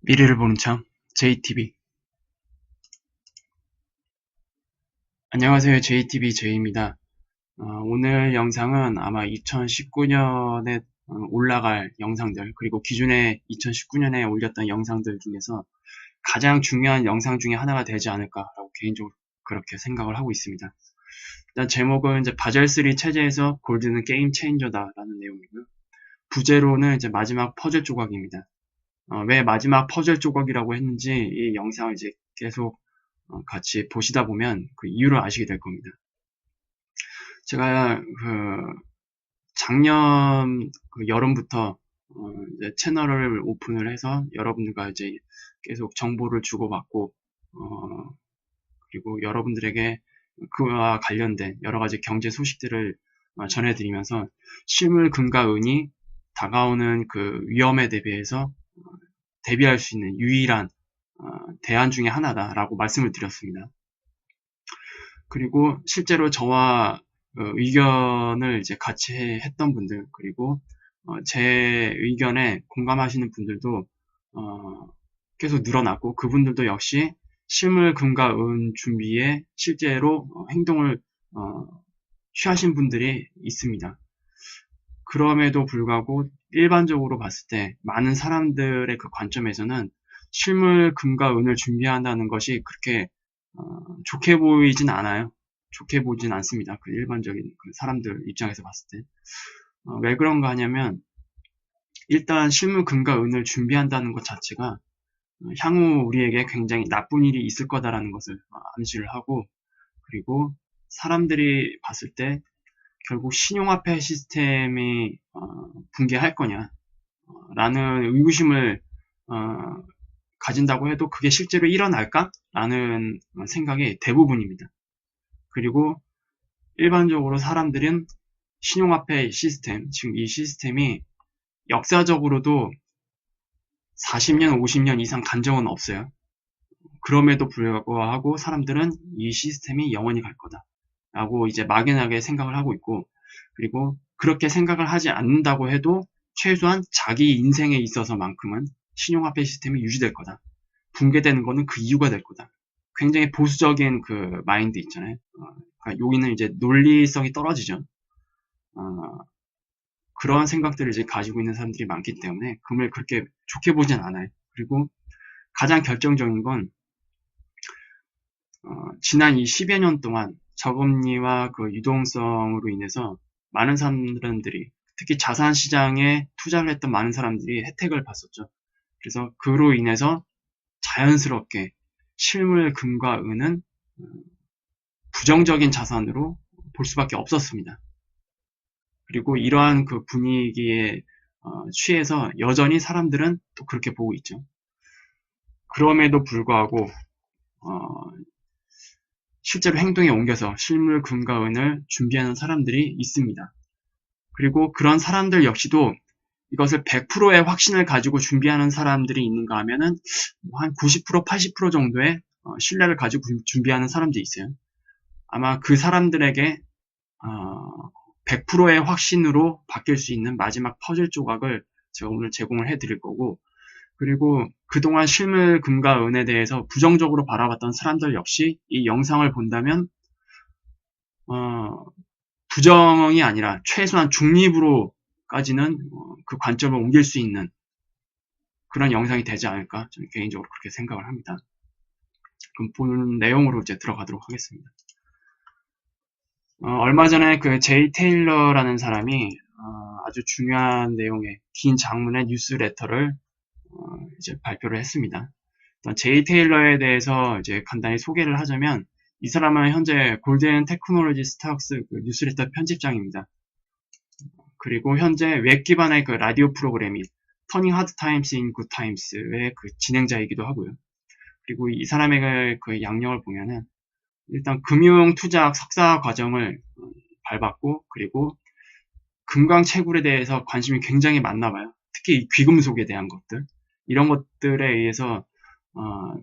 미래를 보는 창 JTB. 안녕하세요. JTB J입니다. 오늘 영상은 아마 2019년에 올라갈 영상들, 그리고 기존에 2019년에 올렸던 영상들 중에서 가장 중요한 영상 중에 하나가 되지 않을까라고 개인적으로 그렇게 생각을 하고 있습니다. 일단 제목은 이제 바젤3 체제에서 골드는 게임 체인저다라는 내용이고요. 부제로는 이제 마지막 퍼즐 조각입니다. 왜 마지막 퍼즐 조각이라고 했는지 이 영상을 이제 계속 같이 보시다 보면 그 이유를 아시게 될 겁니다. 제가 작년 여름부터 이제 채널을 오픈을 해서 여러분들과 이제 계속 정보를 주고받고 그리고 여러분들에게 그와 관련된 여러 가지 경제 소식들을 전해드리면서 실물 금과 은이 다가오는 그 위험에 대비해서 대비할 수 있는 유일한 대안 중에 하나다라고 말씀을 드렸습니다. 그리고 실제로 저와 의견을 이제 같이 했던 분들, 그리고 제 의견에 공감하시는 분들도 계속 늘어났고, 그분들도 역시 실물 금과 은 준비에 실제로 행동을 취하신 분들이 있습니다. 그럼에도 불구하고 일반적으로 봤을 때 많은 사람들의 그 관점에서는 실물 금과 은을 준비한다는 것이 그렇게 좋게 보이진 않아요. 좋게 보진 않습니다. 그 일반적인 그 사람들 입장에서 봤을 때. 왜 그런가 하냐면 일단 실물 금과 은을 준비한다는 것 자체가 향후 우리에게 굉장히 나쁜 일이 있을 거다라는 것을 암시를 하고, 그리고 사람들이 봤을 때 결국 신용화폐 시스템이 붕괴할 거냐 라는 의구심을 가진다고 해도 그게 실제로 일어날까? 라는 생각이 대부분입니다. 그리고 일반적으로 사람들은 신용화폐 시스템, 지금 이 시스템이 역사적으로도 40년, 50년 이상 간 적은 없어요. 그럼에도 불구하고 사람들은 이 시스템이 영원히 갈 거다 라고 이제 막연하게 생각을 하고 있고, 그리고 그렇게 생각을 하지 않는다고 해도 최소한 자기 인생에 있어서만큼은 신용화폐 시스템이 유지될 거다. 붕괴되는 거는 그 이유가 될 거다. 굉장히 보수적인 그 마인드 있잖아요. 그러니까 여기는 이제 논리성이 떨어지죠. 그런 생각들을 이제 가지고 있는 사람들이 많기 때문에 금을 그렇게 좋게 보진 않아요. 그리고 가장 결정적인 건 지난 이 10여 년 동안 저금리와 그 유동성으로 인해서 많은 사람들이, 특히 자산 시장에 투자를 했던 많은 사람들이 혜택을 봤었죠. 그래서 그로 인해서 자연스럽게 실물 금과 은은 부정적인 자산으로 볼 수밖에 없었습니다. 그리고 이러한 그 분위기에 취해서 여전히 사람들은 또 그렇게 보고 있죠. 그럼에도 불구하고 실제로 행동에 옮겨서 실물 금과 은을 준비하는 사람들이 있습니다. 그리고 그런 사람들 역시도 이것을 100%의 확신을 가지고 준비하는 사람들이 있는가 하면은 한 90%, 80% 정도의 신뢰를 가지고 준비하는 사람들이 있어요. 아마 그 사람들에게 100%의 확신으로 바뀔 수 있는 마지막 퍼즐 조각을 제가 오늘 제공을 해드릴 거고, 그리고 그동안 실물 금과 은에 대해서 부정적으로 바라봤던 사람들 역시 이 영상을 본다면 부정이 아니라 최소한 중립으로까지는 그 관점을 옮길 수 있는 그런 영상이 되지 않을까, 저는 개인적으로 그렇게 생각을 합니다. 그럼 본 내용으로 이제 들어가도록 하겠습니다. 얼마 전에 그 제이 테일러라는 사람이 아주 중요한 내용의 긴 장문의 뉴스레터를 이제 발표를 했습니다. 제이 테일러에 대해서 이제 간단히 소개를 하자면, 이 사람은 현재 골든 테크놀로지 스탁스 그 뉴스레터 편집장입니다. 그리고 현재 웹 기반의 그 라디오 프로그램인 터닝 하드 타임스 인 굿 타임스의 그 진행자이기도 하고요. 그리고 이 사람의 그 양력을 보면은 일단 금융투자학 석사 과정을 밟았고, 그리고 금광채굴에 대해서 관심이 굉장히 많나 봐요. 특히 귀금속에 대한 것들, 이런 것들에 의해서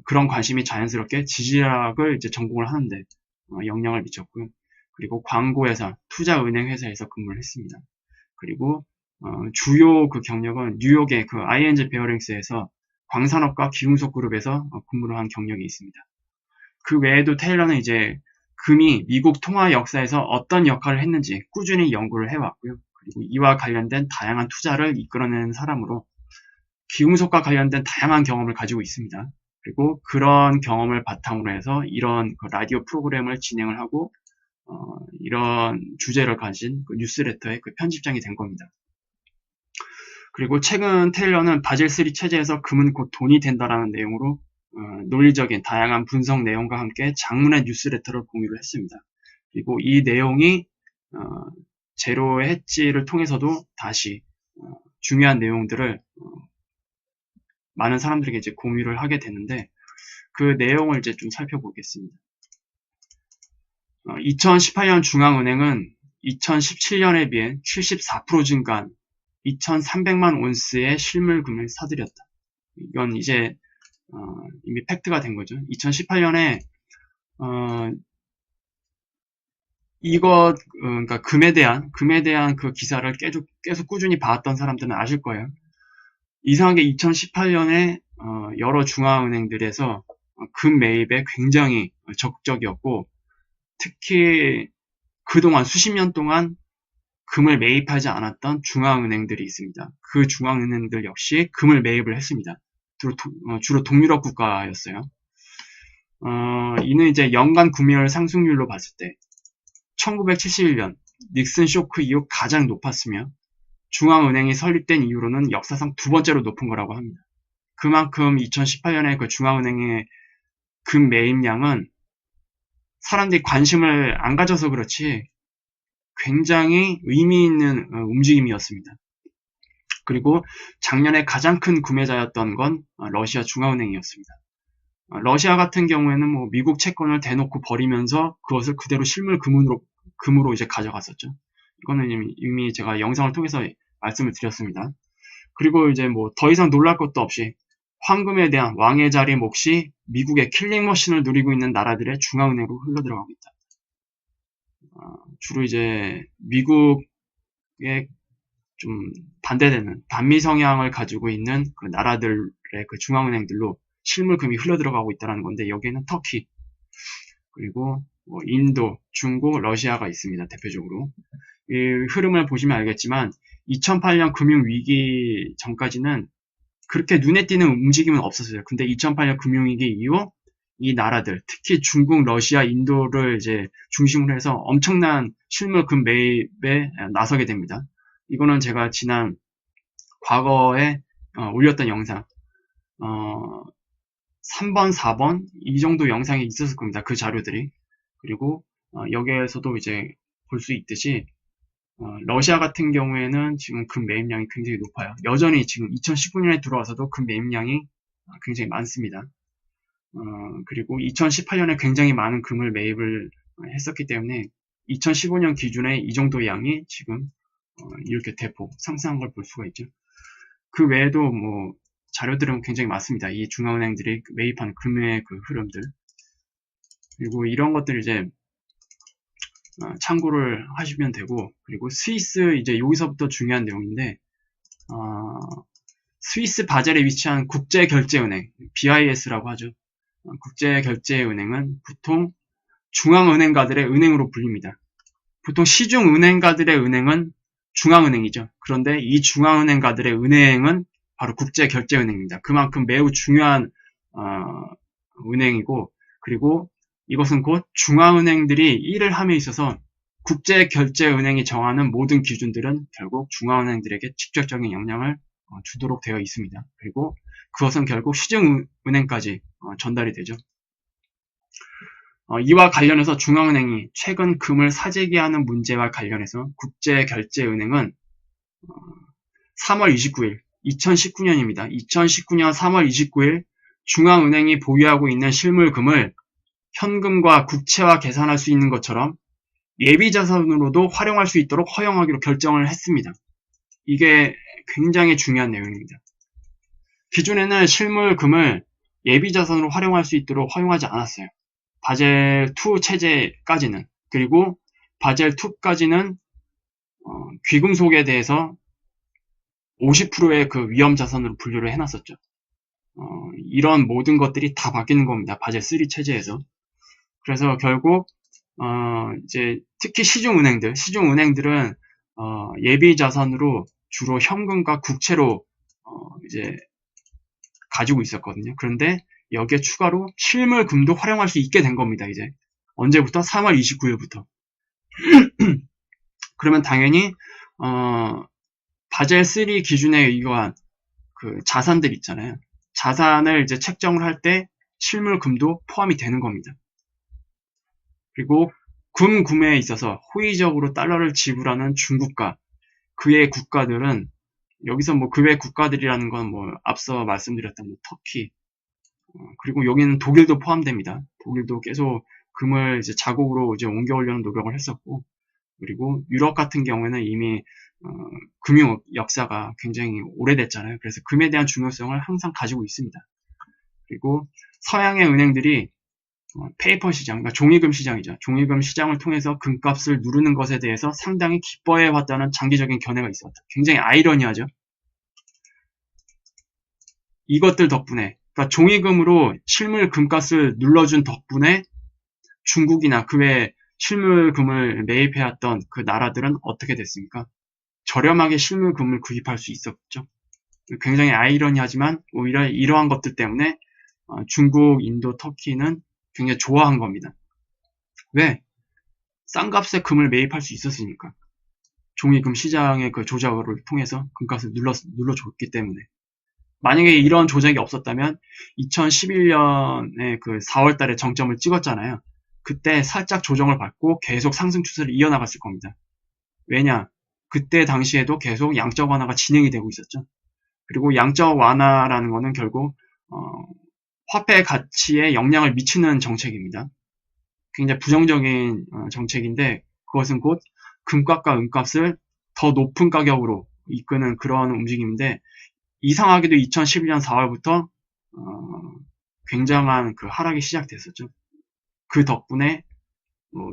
그런 관심이 자연스럽게 지질학을 이제 전공을 하는데 영향을 미쳤고요. 그리고 광고회사, 투자은행회사에서 근무를 했습니다. 그리고 주요 그 경력은 뉴욕의 그 ING 베어링스에서 광산업과 귀금속 그룹에서 근무를 한 경력이 있습니다. 그 외에도 테일러는 이제 금이 미국 통화 역사에서 어떤 역할을 했는지 꾸준히 연구를 해왔고요. 그리고 이와 관련된 다양한 투자를 이끌어내는 사람으로 귀금속과 관련된 다양한 경험을 가지고 있습니다. 그리고 그런 경험을 바탕으로 해서 이런 그 라디오 프로그램을 진행을 하고 이런 주제를 가진 그 뉴스레터의 그 편집장이 된 겁니다. 그리고 최근 테일러는 바젤3 체제에서 금은 곧 돈이 된다라는 내용으로 논리적인 다양한 분석 내용과 함께 장문의 뉴스레터를 공유를 했습니다. 그리고 이 내용이 제로의 해지를 통해서도 다시 중요한 내용들을 많은 사람들에게 이제 공유를 하게 되는데 그 내용을 이제 좀 살펴보겠습니다. 2018년 중앙은행은 2017년에 비해 74% 증가한 2,300만 온스의 실물금을 사들였다. 이건 이제 이미 팩트가 된 거죠. 2018년에 그러니까 금에 대한 그 기사를 계속 꾸준히 봐왔던 사람들은 아실 거예요. 이상하게 2018년에 여러 중앙은행들에서 금 매입에 굉장히 적극적이었고, 특히 그동안 수십 년 동안 금을 매입하지 않았던 중앙은행들이 있습니다. 그 중앙은행들 역시 금을 매입을 했습니다. 주로 동유럽 국가였어요. 이는 이제 연간 구매율 상승률로 봤을 때 1971년 닉슨 쇼크 이후 가장 높았으며 중앙은행이 설립된 이후로는 역사상 두 번째로 높은 거라고 합니다. 그만큼 2018년에 그 중앙은행의 금 매입량은 사람들이 관심을 안 가져서 그렇지 굉장히 의미 있는 움직임이었습니다. 그리고 작년에 가장 큰 구매자였던 건 러시아 중앙은행이었습니다. 러시아 같은 경우에는 뭐 미국 채권을 대놓고 버리면서 그것을 그대로 실물 금으로 이제 가져갔었죠. 이거는 이미 제가 영상을 통해서 말씀을 드렸습니다. 그리고 이제 뭐 더 이상 놀랄 것도 없이 황금에 대한 왕의 자리 몫이 미국의 킬링머신을 누리고 있는 나라들의 중앙은행으로 흘러들어가고 있다. 주로 이제 미국의 좀 반대되는 반미 성향을 가지고 있는 그 나라들의 그 중앙은행들로 실물금이 흘러들어가고 있다는 건데, 여기에는 터키, 그리고 뭐 인도, 중국, 러시아가 있습니다. 대표적으로. 이 흐름을 보시면 알겠지만 2008년 금융위기 전까지는 그렇게 눈에 띄는 움직임은 없었어요. 근데 2008년 금융위기 이후 이 나라들, 특히 중국, 러시아, 인도를 이제 중심으로 해서 엄청난 실물금 매입에 나서게 됩니다. 이거는 제가 지난 과거에 올렸던 영상 3번, 4번 이 정도 영상이 있었을 겁니다. 그 자료들이. 그리고 여기에서도 이제 볼 수 있듯이 러시아 같은 경우에는 지금 금 매입량이 굉장히 높아요. 여전히 지금 2019년에 들어와서도 금 매입량이 굉장히 많습니다. 그리고 2018년에 굉장히 많은 금을 매입을 했었기 때문에 2015년 기준에 이 정도 양이 지금 이렇게 대폭 상승한 걸 볼 수가 있죠. 그 외에도 뭐 자료들은 굉장히 많습니다. 이 중앙은행들이 매입한 금의 그 흐름들. 그리고 이런 것들 이제 참고를 하시면 되고, 그리고 스위스 이제 여기서부터 중요한 내용인데, 스위스 바젤에 위치한 국제결제은행, BIS라고 하죠. 국제결제은행은 보통 중앙은행가들의 은행으로 불립니다. 보통 시중은행가들의 은행은 중앙은행이죠. 그런데 이 중앙은행가들의 은행은 바로 국제결제은행입니다. 그만큼 매우 중요한 은행이고, 그리고 이것은 곧 중앙은행들이 일을 함에 있어서 국제결제은행이 정하는 모든 기준들은 결국 중앙은행들에게 직접적인 영향을 주도록 되어 있습니다. 그리고 그것은 결국 시중은행까지 전달이 되죠. 이와 관련해서 중앙은행이 최근 금을 사재기 하는 문제와 관련해서 국제결제은행은 3월 29일, 2019년입니다. 2019년 3월 29일 중앙은행이 보유하고 있는 실물금을 현금과 국채화 계산할 수 있는 것처럼 예비자산으로도 활용할 수 있도록 허용하기로 결정을 했습니다. 이게 굉장히 중요한 내용입니다. 기존에는 실물금을 예비자산으로 활용할 수 있도록 허용하지 않았어요. 바젤2 체제까지는. 그리고 바젤2까지는 귀금속에 대해서 50%의 그 위험자산으로 분류를 해놨었죠. 이런 모든 것들이 다 바뀌는 겁니다. 바젤 3 체제에서. 그래서 결국 이제 특히 시중은행들은 예비 자산으로 주로 현금과 국채로 이제 가지고 있었거든요. 그런데 여기에 추가로 실물금도 활용할 수 있게 된 겁니다. 이제 언제부터? 3월 29일부터. 그러면 당연히 바젤 3 기준에 의거한 그 자산들 있잖아요. 자산을 이제 책정을 할 때 실물금도 포함이 되는 겁니다. 그리고 금 구매에 있어서 호의적으로 달러를 지불하는 중국과 그의 국가들은 여기서 뭐 그의 국가들이라는 건 뭐 앞서 말씀드렸던 뭐 터키 그리고 여기는 독일도 포함됩니다. 독일도 계속 금을 이제 자국으로 이제 옮겨오려는 노력을 했었고 그리고 유럽 같은 경우에는 이미 금융 역사가 굉장히 오래됐잖아요. 그래서 금에 대한 중요성을 항상 가지고 있습니다. 그리고 서양의 은행들이 페이퍼 시장, 그러니까 종이금 시장이죠. 종이금 시장을 통해서 금값을 누르는 것에 대해서 상당히 기뻐해 왔다는 장기적인 견해가 있었다. 굉장히 아이러니하죠. 이것들 덕분에, 그러니까 종이금으로 실물 금값을 눌러준 덕분에 중국이나 그 외 실물금을 매입해왔던 그 나라들은 어떻게 됐습니까? 저렴하게 실물금을 구입할 수 있었죠. 굉장히 아이러니하지만 오히려 이러한 것들 때문에 중국, 인도, 터키는 굉장히 좋아한 겁니다. 왜? 싼 값에 금을 매입할 수 있었으니까. 종이금 시장의 그 조작을 통해서 금값을 눌러줬기 때문에. 만약에 이런 조작이 없었다면 2011년에 그 4월 달에 정점을 찍었잖아요. 그때 살짝 조정을 받고 계속 상승 추세를 이어나갔을 겁니다. 왜냐? 그때 당시에도 계속 양적 완화가 진행이 되고 있었죠. 그리고 양적 완화라는 거는 결국 화폐 가치에 영향을 미치는 정책입니다. 굉장히 부정적인 정책인데 그것은 곧 금값과 은값을 더 높은 가격으로 이끄는 그런 움직임인데 이상하게도 2011년 4월부터 굉장한 그 하락이 시작됐었죠. 그 덕분에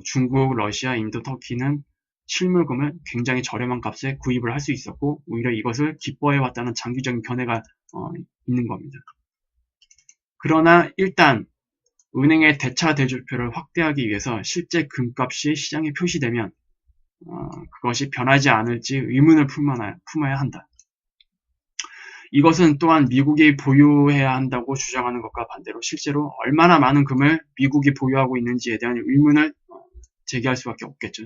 중국, 러시아, 인도, 터키는 실물금을 굉장히 저렴한 값에 구입을 할 수 있었고 오히려 이것을 기뻐해왔다는 장기적인 견해가 있는 겁니다. 그러나 일단 은행의 대차 대조표를 확대하기 위해서 실제 금값이 시장에 표시되면 그것이 변하지 않을지 의문을 품어야 한다. 이것은 또한 미국이 보유해야 한다고 주장하는 것과 반대로 실제로 얼마나 많은 금을 미국이 보유하고 있는지에 대한 의문을 제기할 수밖에 없겠죠.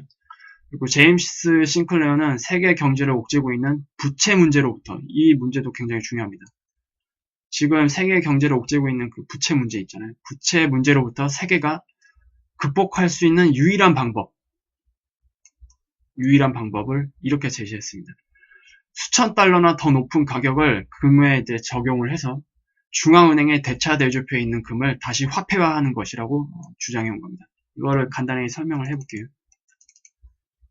그리고 제임스 싱클레어는 세계 경제를 옥죄고 있는 부채 문제로부터 이 문제도 굉장히 중요합니다. 지금 세계 경제를 옥죄고 있는 그 부채 문제 있잖아요. 부채 문제로부터 세계가 극복할 수 있는 유일한 방법을 이렇게 제시했습니다. 수천 달러나 더 높은 가격을 금에 이제 적용을 해서 중앙은행의 대차 대조표에 있는 금을 다시 화폐화하는 것이라고 주장해 온 겁니다. 이거를 간단히 설명을 해볼게요.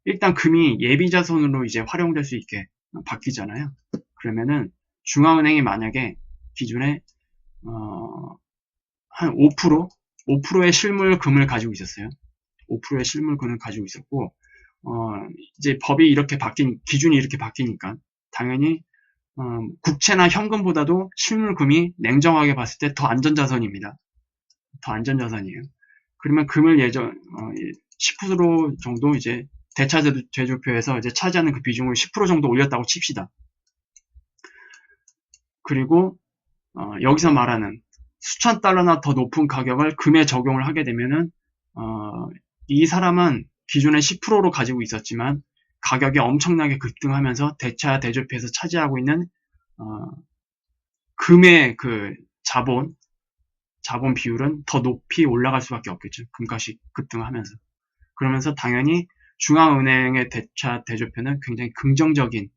일단 금이 예비자손으로 이제 활용될 수 있게 바뀌잖아요. 그러면은 중앙은행이 만약에 기존에 한 5%의 실물금을 가지고 있었어요. 5%의 실물금을 가지고 있었고 이제 법이 이렇게 기준이 이렇게 바뀌니까 당연히 국채나 현금보다도 실물금이 냉정하게 봤을 때 더 안전자산입니다. 더 안전자산이에요. 그러면 금을 10% 정도 이제 대차 제조표에서 이제 차지하는 그 비중을 10% 정도 올렸다고 칩시다. 그리고 여기서 말하는 수천 달러나 더 높은 가격을 금에 적용을 하게 되면은 이 사람은 기존에 10%로 가지고 있었지만 가격이 엄청나게 급등하면서 대차 대조표에서 차지하고 있는 금의 그 자본 비율은 더 높이 올라갈 수밖에 없겠죠. 금값이 급등하면서. 그러면서 당연히 중앙은행의 대차 대조표는 굉장히 긍정적인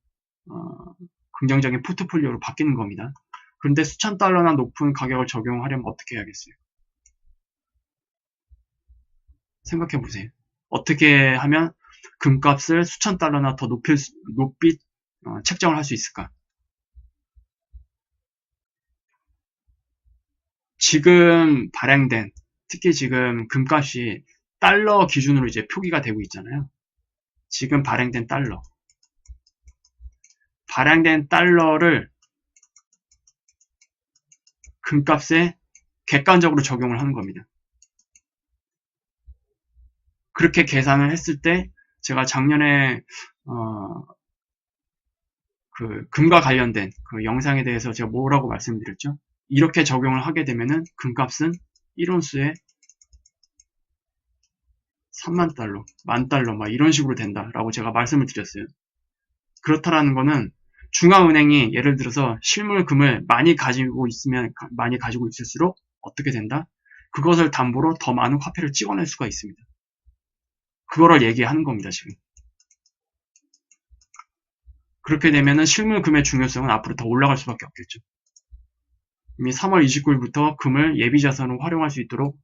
포트폴리오로 바뀌는 겁니다. 그런데 수천 달러나 높은 가격을 적용하려면 어떻게 해야겠어요? 생각해 보세요. 어떻게 하면 금값을 수천 달러나 더 높이 책정을 할 수 있을까? 지금 발행된 특히 지금 금값이 달러 기준으로 이제 표기가 되고 있잖아요. 지금 발행된 달러를 금값에 객관적으로 적용을 하는 겁니다. 그렇게 계산을 했을 때 제가 작년에 그 금과 관련된 그 영상에 대해서 제가 뭐라고 말씀드렸죠? 이렇게 적용을 하게 되면은 금값은 1온수에 3만 달러, 10,000달러 막 이런 식으로 된다라고 제가 말씀을 드렸어요. 그렇다라는 거는 중앙은행이 예를 들어서 실물금을 많이 가지고 있을수록 어떻게 된다? 그것을 담보로 더 많은 화폐를 찍어낼 수가 있습니다. 그거를 얘기하는 겁니다, 지금. 그렇게 되면은 실물금의 중요성은 앞으로 더 올라갈 수밖에 없겠죠. 이미 3월 29일부터 금을 예비자산으로 활용할 수 있도록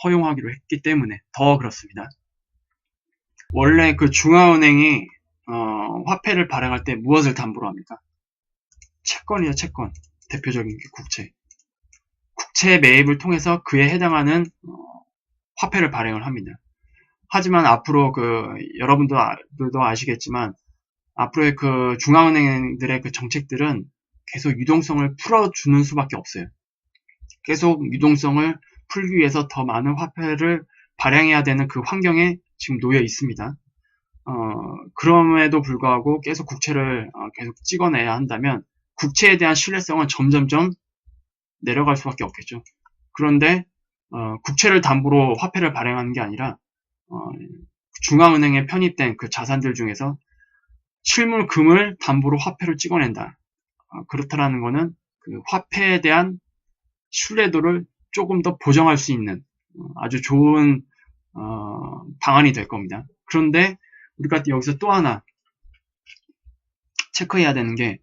허용하기로 했기 때문에 더 그렇습니다. 원래 그 중앙은행이 화폐를 발행할 때 무엇을 담보로 합니까? 채권이죠, 채권. 대표적인 게 국채. 국채 매입을 통해서 그에 해당하는 화폐를 발행을 합니다. 하지만 앞으로 여러분들도 아시겠지만 앞으로의 그 중앙은행들의 그 정책들은 계속 유동성을 풀어주는 수밖에 없어요. 계속 유동성을 풀기 위해서 더 많은 화폐를 발행해야 되는 그 환경에 지금 놓여 있습니다. 그럼에도 불구하고 계속 국채를 계속 찍어내야 한다면 국채에 대한 신뢰성은 점점점 내려갈 수밖에 없겠죠. 그런데 국채를 담보로 화폐를 발행하는 게 아니라 중앙은행에 편입된 그 자산들 중에서 실물금을 담보로 화폐를 찍어낸다. 그렇다라는 거는 그 화폐에 대한 신뢰도를 조금 더 보정할 수 있는 아주 좋은 방안이 될 겁니다. 그런데 우리가 여기서 또 하나 체크해야 되는 게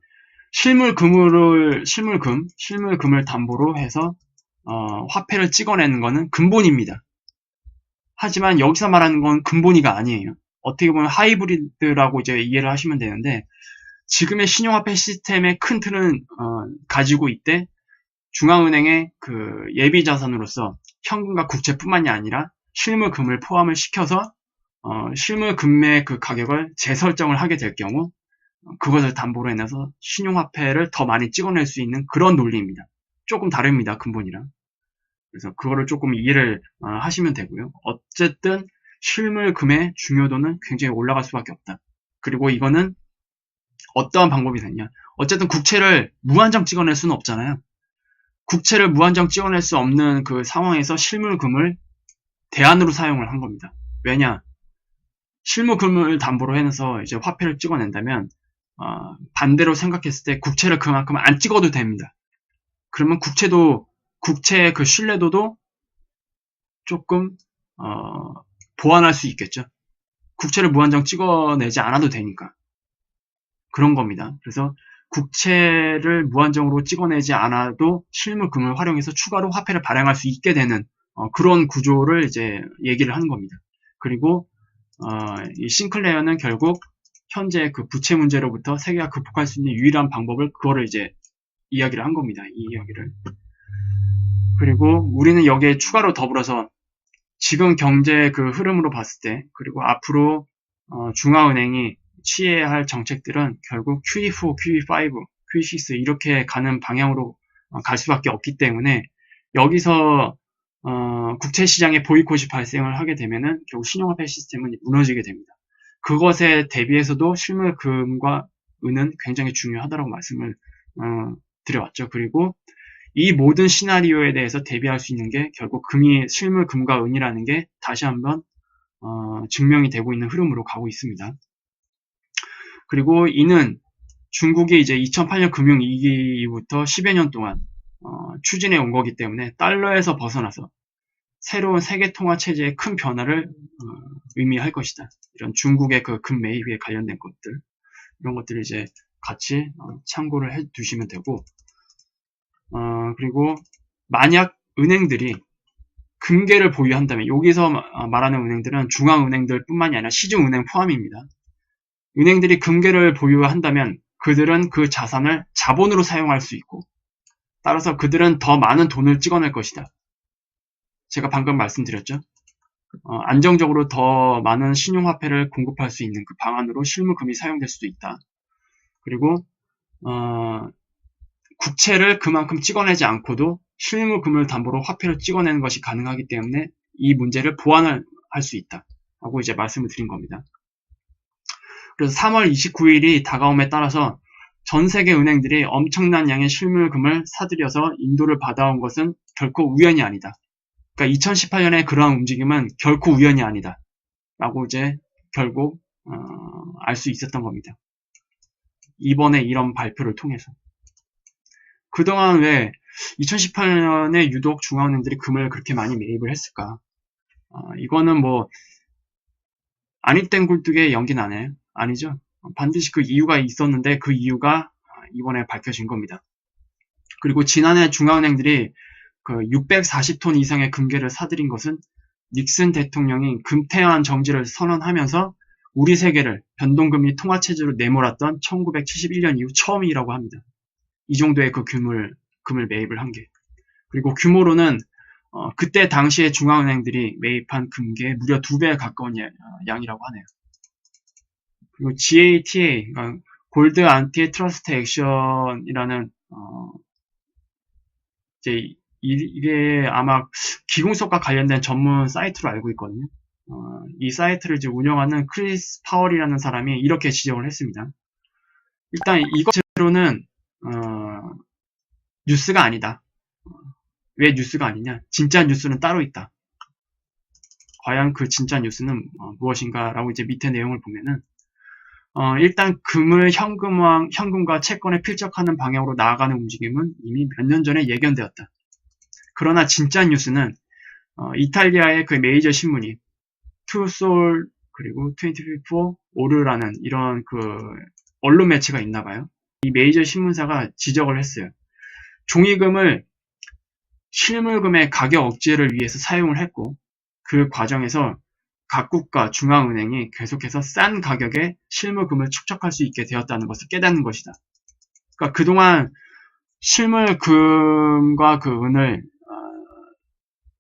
실물금을 담보로 해서 화폐를 찍어내는 거는 근본입니다. 하지만 여기서 말하는 건 근본이가 아니에요. 어떻게 보면 하이브리드라고 이제 이해를 하시면 되는데 지금의 신용화폐 시스템의 큰 틀은 가지고 있대 중앙은행의 그 예비자산으로서 현금과 국채뿐만이 아니라 실물금을 포함을 시켜서 실물금의 그 가격을 재설정을 하게 될 경우 그것을 담보로 해서 신용화폐를 더 많이 찍어낼 수 있는 그런 논리입니다. 조금 다릅니다. 근본이랑. 그래서 그거를 조금 이해를 하시면 되고요. 어쨌든 실물금의 중요도는 굉장히 올라갈 수밖에 없다. 그리고 이거는 어떠한 방법이 되냐. 어쨌든 국채를 무한정 찍어낼 수는 없잖아요. 국채를 무한정 찍어낼 수 없는 그 상황에서 실물금을 대안으로 사용을 한 겁니다. 왜냐? 실물금을 담보로 해서 이제 화폐를 찍어낸다면 반대로 생각했을 때 국채를 그만큼 안 찍어도 됩니다. 그러면 국채의 그 신뢰도도 조금 보완할 수 있겠죠. 국채를 무한정 찍어내지 않아도 되니까. 그런 겁니다. 그래서 국채를 무한정으로 찍어내지 않아도 실물금을 활용해서 추가로 화폐를 발행할 수 있게 되는 그런 구조를 이제 얘기를 하는 겁니다. 그리고 이 싱클레어는 결국 현재 그 부채 문제로부터 세계가 극복할 수 있는 유일한 방법을 그거를 이제 이야기를 한 겁니다. 이 이야기를. 그리고 우리는 여기에 추가로 더불어서 지금 경제 그 흐름으로 봤을 때 그리고 앞으로 중앙은행이 취해야 할 정책들은 결국 QE4, QE5, QE6 이렇게 가는 방향으로 갈 수밖에 없기 때문에 여기서 국채 시장에 보이콧이 발생을 하게 되면은 결국 신용화폐 시스템은 무너지게 됩니다. 그것에 대비해서도 실물금과 은은 굉장히 중요하다고 말씀을 드려왔죠. 그리고 이 모든 시나리오에 대해서 대비할 수 있는 게 결국 실물금과 은이라는 게 다시 한번 증명이 되고 있는 흐름으로 가고 있습니다. 그리고 이는 중국이 이제 2008년 금융위기부터 10여 년 동안 추진해 온 거기 때문에 달러에서 벗어나서 새로운 세계통화 체제의 큰 변화를 의미할 것이다. 이런 중국의 그 금 매입에 관련된 것들 이런 것들을 이제 같이 참고를 해 두시면 되고 그리고 만약 은행들이 금괴를 보유한다면 여기서 말하는 은행들은 중앙은행들 뿐만이 아니라 시중은행 포함입니다. 은행들이 금괴를 보유한다면 그들은 그 자산을 자본으로 사용할 수 있고 따라서 그들은 더 많은 돈을 찍어낼 것이다. 제가 방금 말씀드렸죠. 안정적으로 더 많은 신용화폐를 공급할 수 있는 그 방안으로 실물금이 사용될 수도 있다. 그리고 국채를 그만큼 찍어내지 않고도 실무금을 담보로 화폐를 찍어내는 것이 가능하기 때문에 이 문제를 보완을 할 수 있다 라고 이제 말씀을 드린 겁니다. 그래서 3월 29일이 다가옴에 따라서 전 세계 은행들이 엄청난 양의 실물금을 사들여서 인도를 받아온 것은 결코 우연이 아니다. 그러니까 2018년에 그러한 움직임은 결코 우연이 아니다 라고 이제 결국 알 수 있었던 겁니다. 이번에 이런 발표를 통해서. 그동안 왜 2018년에 유독 중앙은행들이 금을 그렇게 많이 매입을 했을까? 이거는 뭐 아니 땐 굴뚝에 연기 나네. 아니죠. 반드시 그 이유가 있었는데 그 이유가 이번에 밝혀진 겁니다. 그리고 지난해 중앙은행들이 그 640톤 이상의 금괴를 사들인 것은 닉슨 대통령이 금태환 정지를 선언하면서 우리 세계를 변동금리 통화체제로 내몰았던 1971년 이후 처음이라고 합니다. 이 정도의 그 금을 매입을 한 게. 그리고 규모로는 그때 당시에 중앙은행들이 매입한 금괴의 무려 2배에 가까운 양이라고 하네요. 그리고 GATA, 그러니까 골드 안티 트러스트 액션이라는 이제 이게 아마 기금속과 관련된 전문 사이트로 알고 있거든요. 이 사이트를 이제 운영하는 크리스 파월이라는 사람이 이렇게 지적을 했습니다. 일단 이것으로는 뉴스가 아니다. 왜 뉴스가 아니냐? 진짜 뉴스는 따로 있다. 과연 그 진짜 뉴스는 무엇인가? 라고 이제 밑에 내용을 보면은 일단 금을 현금과 채권에 필적하는 방향으로 나아가는 움직임은 이미 몇 년 전에 예견되었다. 그러나 진짜 뉴스는 이탈리아의 그 메이저 신문이 투솔 그리고 24 오르라는 이런 그 언론 매체가 있나 봐요. 이 메이저 신문사가 지적을 했어요. 종이금을 실물금의 가격 억제를 위해서 사용을 했고 그 과정에서 각국가 중앙은행이 계속해서 싼 가격에 실물금을 축적할 수 있게 되었다는 것을 깨닫는 것이다. 그러니까 그동안 실물금과 그 은을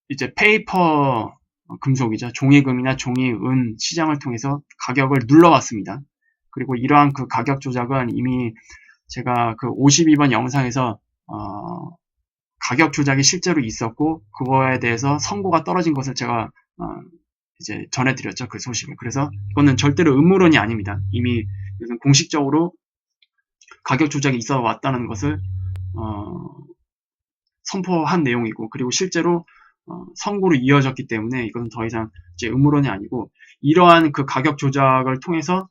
이제 페이퍼 금속이죠. 종이금이나 종이은 시장을 통해서 가격을 눌러왔습니다. 그리고 이러한 그 가격 조작은 이미 제가 그 52번 영상에서 가격 조작이 실제로 있었고 그거에 대해서 선고가 떨어진 것을 제가 이제 전해드렸죠. 그 소식을. 그래서 이거는 절대로 음모론이 아닙니다. 이미 공식적으로 가격 조작이 있어 왔다는 것을 선포한 내용이고 그리고 실제로 선고로 이어졌기 때문에 이건 더 이상 이제 음모론이 아니고 이러한 그 가격 조작을 통해서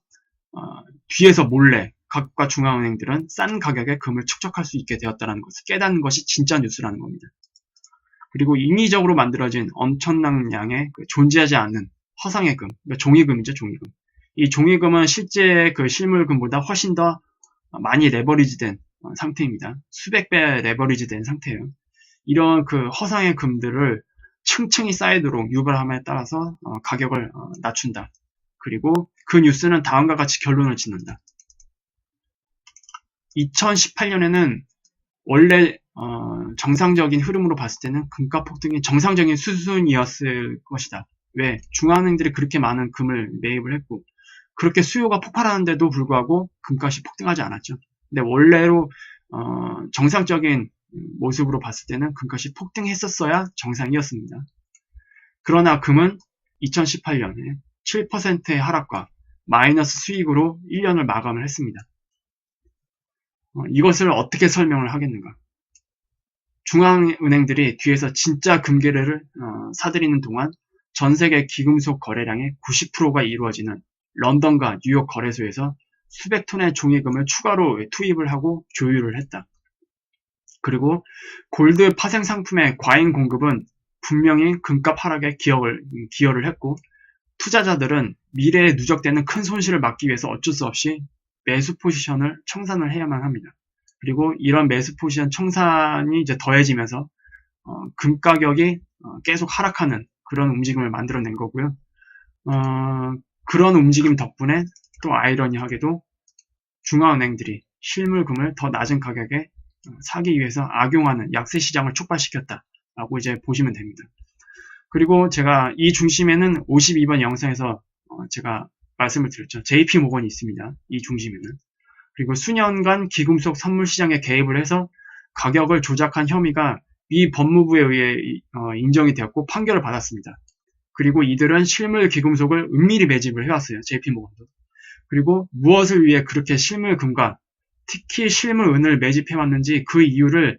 뒤에서 몰래 각국가 중앙은행들은 싼 가격에 금을 축적할 수 있게 되었다는 것을 깨닫는 것이 진짜 뉴스라는 겁니다. 그리고 인위적으로 만들어진 엄청난 양의 그 존재하지 않는 허상의 금, 그러니까 종이금이죠, 종이금. 이 종이금은 실제 그 실물금보다 훨씬 더 많이 레버리지된 상태입니다. 수백 배 레버리지된 상태예요. 이런 그 허상의 금들을 층층이 쌓이도록 유발함에 따라서 가격을 낮춘다. 그리고 그 뉴스는 다음과 같이 결론을 짓는다. 2018년에는 원래 정상적인 흐름으로 봤을 때는 금가 폭등이 정상적인 수준이었을 것이다. 왜? 중앙은행들이 그렇게 많은 금을 매입을 했고 그렇게 수요가 폭발하는데도 불구하고 금값이 폭등하지 않았죠. 근데 원래로 정상적인 모습으로 봤을 때는 금값이 폭등했었어야 정상이었습니다. 그러나 금은 2018년에 7%의 하락과 마이너스 수익으로 1년을 마감을 했습니다. 이것을 어떻게 설명을 하겠는가? 중앙은행들이 뒤에서 진짜 금괴를 사들이는 동안 전 세계 기금속 거래량의 90%가 이루어지는 런던과 뉴욕 거래소에서 수백 톤의 종이금을 추가로 투입을 하고 조율을 했다. 그리고 골드 파생 상품의 과잉 공급은 분명히 금값 하락에 기여를 했고 투자자들은 미래에 누적되는 큰 손실을 막기 위해서 어쩔 수 없이 매수 포지션을 청산을 해야만 합니다. 그리고 이런 매수 포지션 청산이 이제 더해지면서 금 가격이 계속 하락하는 그런 움직임을 만들어낸 거고요. 그런 움직임 덕분에 또 아이러니하게도 중앙은행들이 실물금을 더 낮은 가격에 사기 위해서 악용하는 약세 시장을 촉발시켰다라고 이제 보시면 됩니다. 그리고 제가 이 중심에는 52번 영상에서 제가 말씀을 드렸죠. JP모건이 있습니다. 이 중심에는. 그리고 수년간 기금속 선물 시장에 개입을 해서 가격을 조작한 혐의가 미 법무부에 의해 인정이 되었고 판결을 받았습니다. 그리고 이들은 실물 귀금속을 은밀히 매집을 해왔어요. JP모건도. 그리고 무엇을 위해 그렇게 실물 금과 특히 실물 은을 매집해왔는지 그 이유를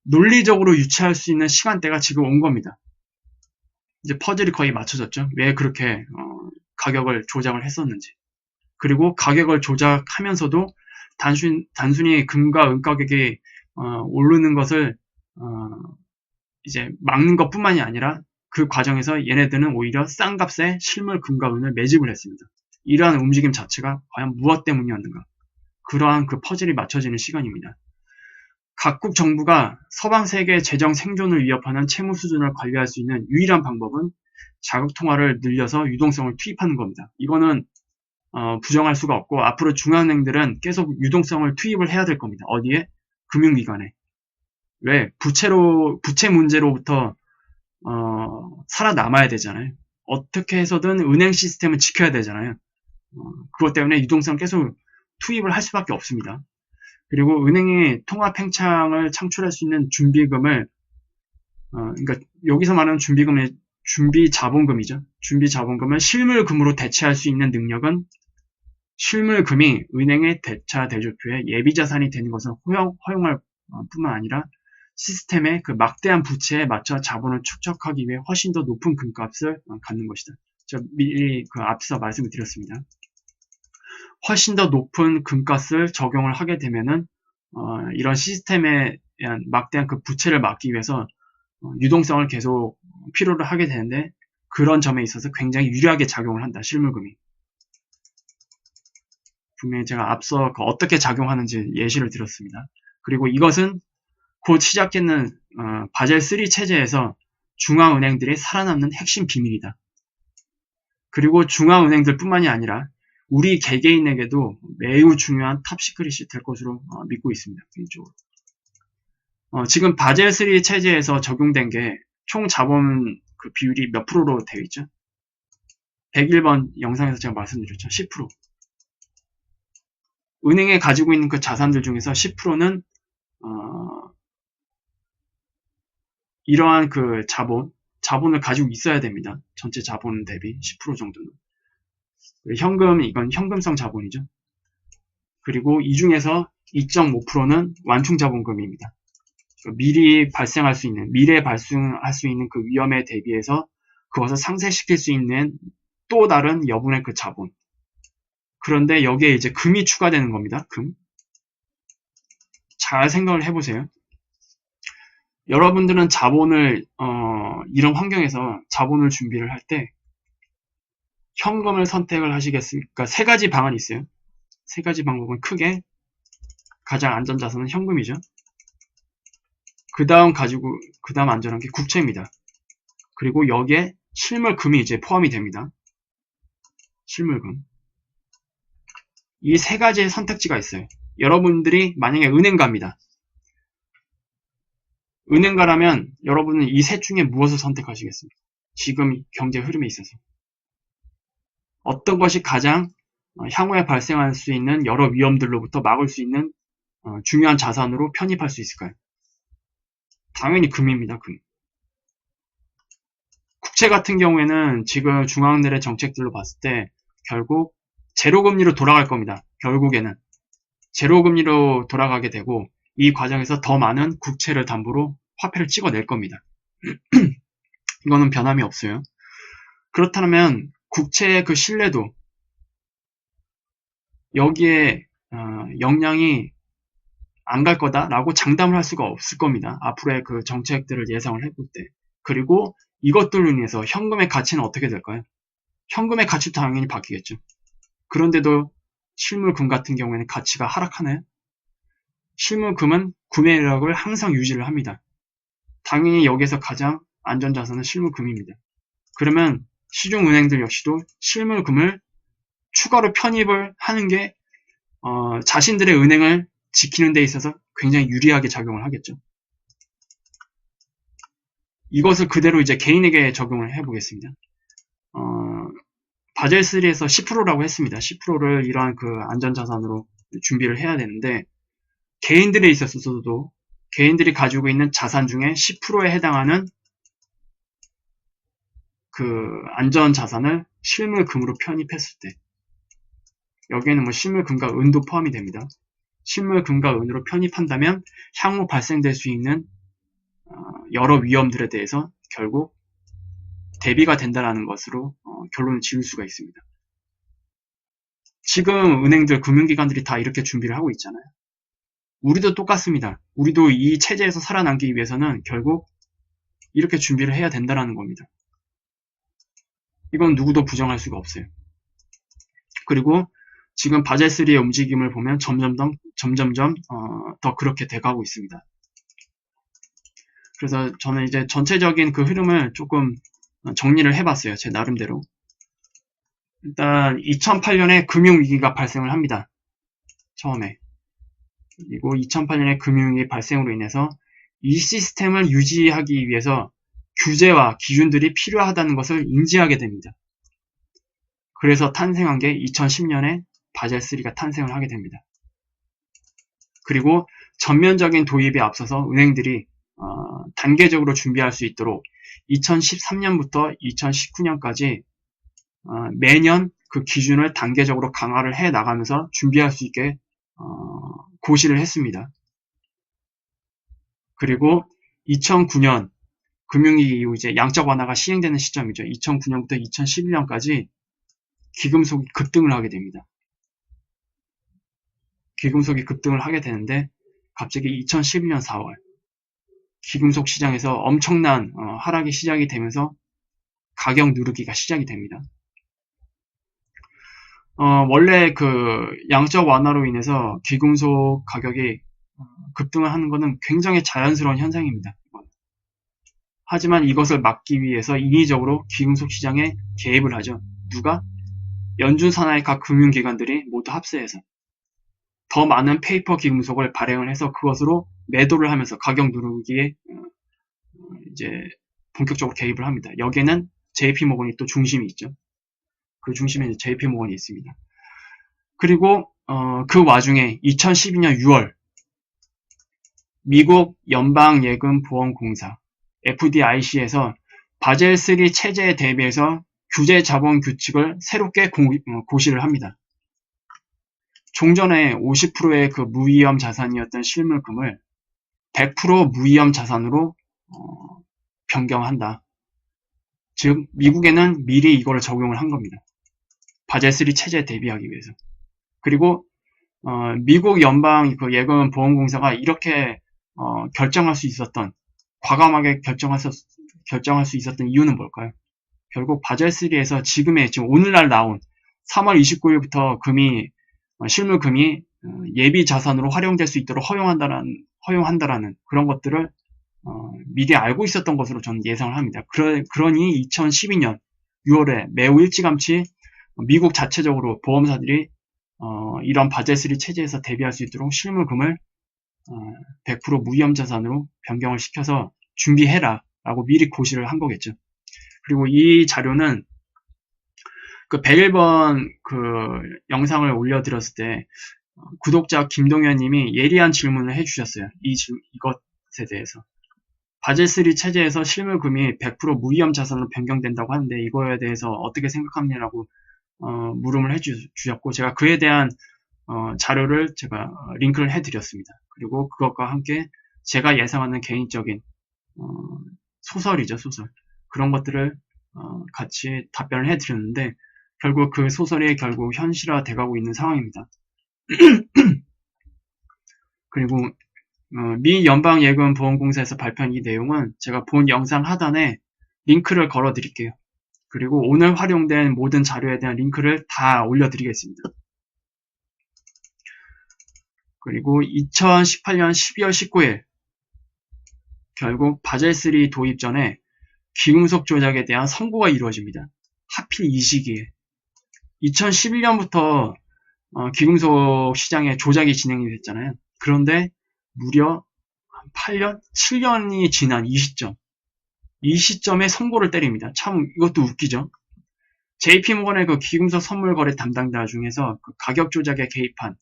논리적으로 유추할 수 있는 시간대가 지금 온 겁니다. 이제 퍼즐이 거의 맞춰졌죠. 왜 그렇게 가격을 조작을 했었는지. 그리고 가격을 조작하면서도 단순히 금과 은 가격이 오르는 것을 이제 막는 것뿐만이 아니라 그 과정에서 얘네들은 오히려 싼 값에 실물 금과 은을 매집을 했습니다. 이러한 움직임 자체가 과연 무엇 때문이었는가? 그러한 그 퍼즐이 맞춰지는 시간입니다. 각국 정부가 서방 세계의 재정 생존을 위협하는 채무 수준을 관리할 수 있는 유일한 방법은 자국 통화를 늘려서 유동성을 투입하는 겁니다. 이거는 부정할 수가 없고 앞으로 중앙은행들은 계속 유동성을 투입을 해야 될 겁니다. 어디에? 금융기관에. 왜? 부채 문제로부터 살아남아야 되잖아요. 어떻게 해서든 은행 시스템을 지켜야 되잖아요. 그것 때문에 유동성 계속 투입을 할 수밖에 없습니다. 그리고 은행이 통화 팽창을 창출할 수 있는 준비금을 그러니까 여기서 말하는 준비금의 준비 자본금이죠. 준비 자본금을 실물금으로 대체할 수 있는 능력은 실물금이 은행의 대차 대조표의 예비 자산이 되는 것을 허용할 뿐만 아니라 시스템의 그 막대한 부채에 맞춰 자본을 축적하기 위해 훨씬 더 높은 금값을 갖는 것이다. 제가 미리 그 앞서 말씀을 드렸습니다. 훨씬 더 높은 금값을 적용을 하게 되면은 이런 시스템에 대한 막대한 그 부채를 막기 위해서 유동성을 계속 필요로 하게 되는데 그런 점에 있어서 굉장히 유리하게 작용을 한다. 실물금이. 분명히 제가 앞서 어떻게 작용하는지 예시를 들었습니다. 그리고 이것은 곧 시작되는 바젤3 체제에서 중앙은행들이 살아남는 핵심 비밀이다. 그리고 중앙은행들 뿐만이 아니라 우리 개개인에게도 매우 중요한 탑시크릿이 될 것으로 믿고 있습니다. 개인적으로. 지금 바젤3 체제에서 적용된 게 총 자본 그 비율이 몇 프로로 되어 있죠? 101번 영상에서 제가 말씀드렸죠. 10%. 은행에 가지고 있는 그 자산들 중에서 10%는 이러한 그 자본을 가지고 있어야 됩니다. 전체 자본 대비 10% 정도는. 이건 현금성 자본이죠. 그리고 이 중에서 2.5%는 완충 자본금입니다. 미래에 발생할 수 있는 그 위험에 대비해서 그것을 상쇄시킬 수 있는 또 다른 여분의 그 자본. 그런데 여기에 이제 금이 추가되는 겁니다. 금. 잘 생각을 해보세요. 여러분들은 자본을 이런 환경에서 자본을 준비를 할 때 현금을 선택을 하시겠습니까? 세 가지 방안이 있어요. 세 가지 방법은 크게 가장 안전자산은 현금이죠. 그 다음 안전한 게 국채입니다. 그리고 여기에 실물금이 이제 포함이 됩니다. 실물금. 이 세 가지의 선택지가 있어요. 여러분들이 만약에 은행 갑니다. 은행가라면 여러분은 이 셋 중에 무엇을 선택하시겠습니까? 지금 경제 흐름에 있어서. 어떤 것이 가장 향후에 발생할 수 있는 여러 위험들로부터 막을 수 있는 중요한 자산으로 편입할 수 있을까요? 당연히 금입니다. 금. 국채 같은 경우에는 지금 중앙은행의 정책들로 봤을 때 결국 제로금리로 돌아갈 겁니다. 결국에는 제로금리로 돌아가게 되고 이 과정에서 더 많은 국채를 담보로 화폐를 찍어낼 겁니다. 이거는 변함이 없어요. 그렇다면 국채의 그 신뢰도 여기에 영향이 안 갈 거다라고 장담을 할 수가 없을 겁니다. 앞으로의 그 정책들을 예상을 해볼 때. 그리고 이것들로 인해서 현금의 가치는 어떻게 될까요? 현금의 가치도 당연히 바뀌겠죠. 그런데도 실물금 같은 경우에는 가치가 하락하나요? 실물금은 구매력을 항상 유지를 합니다. 당연히 여기에서 가장 안전자산은 실물금입니다. 그러면 시중은행들 역시도 실물금을 추가로 편입을 하는 게 자신들의 은행을 지키는 데 있어서 굉장히 유리하게 작용을 하겠죠. 이것을 그대로 이제 개인에게 적용을 해보겠습니다. 바젤3에서 10%라고 했습니다. 10%를 이러한 그 안전자산으로 준비를 해야 되는데 개인들에 있어서도 개인들이 가지고 있는 자산 중에 10%에 해당하는 그 안전 자산을 실물금으로 편입했을 때, 여기에는 뭐 실물금과 은도 포함이 됩니다. 실물금과 은으로 편입한다면 향후 발생될 수 있는 여러 위험들에 대해서 결국 대비가 된다는 것으로 결론을 지을 수가 있습니다. 지금 은행들, 금융기관들이 다 이렇게 준비를 하고 있잖아요. 우리도 똑같습니다. 우리도 이 체제에서 살아남기 위해서는 결국 이렇게 준비를 해야 된다는 겁니다. 이건 누구도 부정할 수가 없어요. 그리고 지금 바젤3의 움직임을 보면 점점점 더 그렇게 돼가고 있습니다. 그래서 저는 이제 전체적인 그 흐름을 조금 정리를 해봤어요. 제 나름대로. 일단 2008년에 금융위기가 발생을 합니다. 처음에. 그리고 2008년에 금융위기 발생으로 인해서 이 시스템을 유지하기 위해서 규제와 기준들이 필요하다는 것을 인지하게 됩니다. 그래서 탄생한 게 2010년에 바젤3가 탄생을 하게 됩니다. 그리고 전면적인 도입에 앞서서 은행들이 단계적으로 준비할 수 있도록 2013년부터 2019년까지 매년 그 기준을 단계적으로 강화를 해 나가면서 준비할 수 있게 고시를 했습니다. 그리고 2009년 금융위기 이후 이제 양적 완화가 시행되는 시점이죠. 2009년부터 2011년까지 기금속이 급등을 하게 됩니다. 기금속이 급등을 하게 되는데 갑자기 2011년 4월 기금속 시장에서 엄청난 하락이 시작이 되면서 가격 누르기가 시작이 됩니다. 원래 그 양적 완화로 인해서 기금속 가격이 급등을 하는 것은 굉장히 자연스러운 현상입니다. 하지만 이것을 막기 위해서 인위적으로 기금속 시장에 개입을 하죠. 누가? 연준 산하의 각 금융기관들이 모두 합세해서 더 많은 페이퍼 기금속을 발행을 해서 그것으로 매도를 하면서 가격 누르기에 이제 본격적으로 개입을 합니다. 여기에는 JP모건이 또 중심이 있죠. 그 중심에 JP모건이 있습니다. 그리고 그 와중에 2012년 6월 미국 연방예금보험공사 FDIC에서 바젤3 체제에 대비해서 규제 자본 규칙을 새롭게 고시를 합니다. 종전에 50%의 그 무위험 자산이었던 실물금을 100% 무위험 자산으로 변경한다. 즉 미국에는 미리 이거를 적용을 한 겁니다. 바젤3 체제에 대비하기 위해서. 그리고 미국 연방 그 예금보험공사가 이렇게 결정할 수 있었던, 과감하게 결정할 수 있었던 이유는 뭘까요? 결국 바젤3에서 지금 오늘날 나온 3월 29일부터 실물금이 예비 자산으로 활용될 수 있도록 허용한다라는 그런 것들을 미리 알고 있었던 것으로 저는 예상을 합니다. 그러니 2012년 6월에 매우 일찌감치 미국 자체적으로 보험사들이 이런 바젤3 체제에서 대비할 수 있도록 실물금을 100% 무위험 자산으로 변경을 시켜서 준비해라 라고 미리 고시를 한 거겠죠. 그리고 이 자료는 그 101번 그 영상을 올려드렸을 때 구독자 김동현님이 예리한 질문을 해주셨어요. 이것에 대해서. 바젤3 체제에서 실물금이 100% 무위험 자산으로 변경된다고 하는데 이거에 대해서 어떻게 생각하느냐고 물음을 해주셨고 제가 그에 대한 자료를 제가 링크를 해드렸습니다. 그리고 그것과 함께 제가 예상하는 개인적인 소설이죠, 소설. 그런 것들을 같이 답변을 해드렸는데 결국 그 소설이 결국 현실화 돼가고 있는 상황입니다. 그리고 미 연방예금보험공사에서 발표한 이 내용은 제가 본 영상 하단에 링크를 걸어 드릴게요. 그리고 오늘 활용된 모든 자료에 대한 링크를 다 올려드리겠습니다. 그리고 2018년 12월 19일 결국 바젤3 도입 전에 기금속 조작에 대한 선고가 이루어집니다. 하필 이 시기에 2011년부터 기금속 시장에 조작이 진행이 됐잖아요. 그런데 무려 8년, 7년이 지난 이 시점에 선고를 때립니다. 참 이것도 웃기죠. JP모건의 그 기금속 선물 거래 담당자 중에서 그 가격 조작에 개입한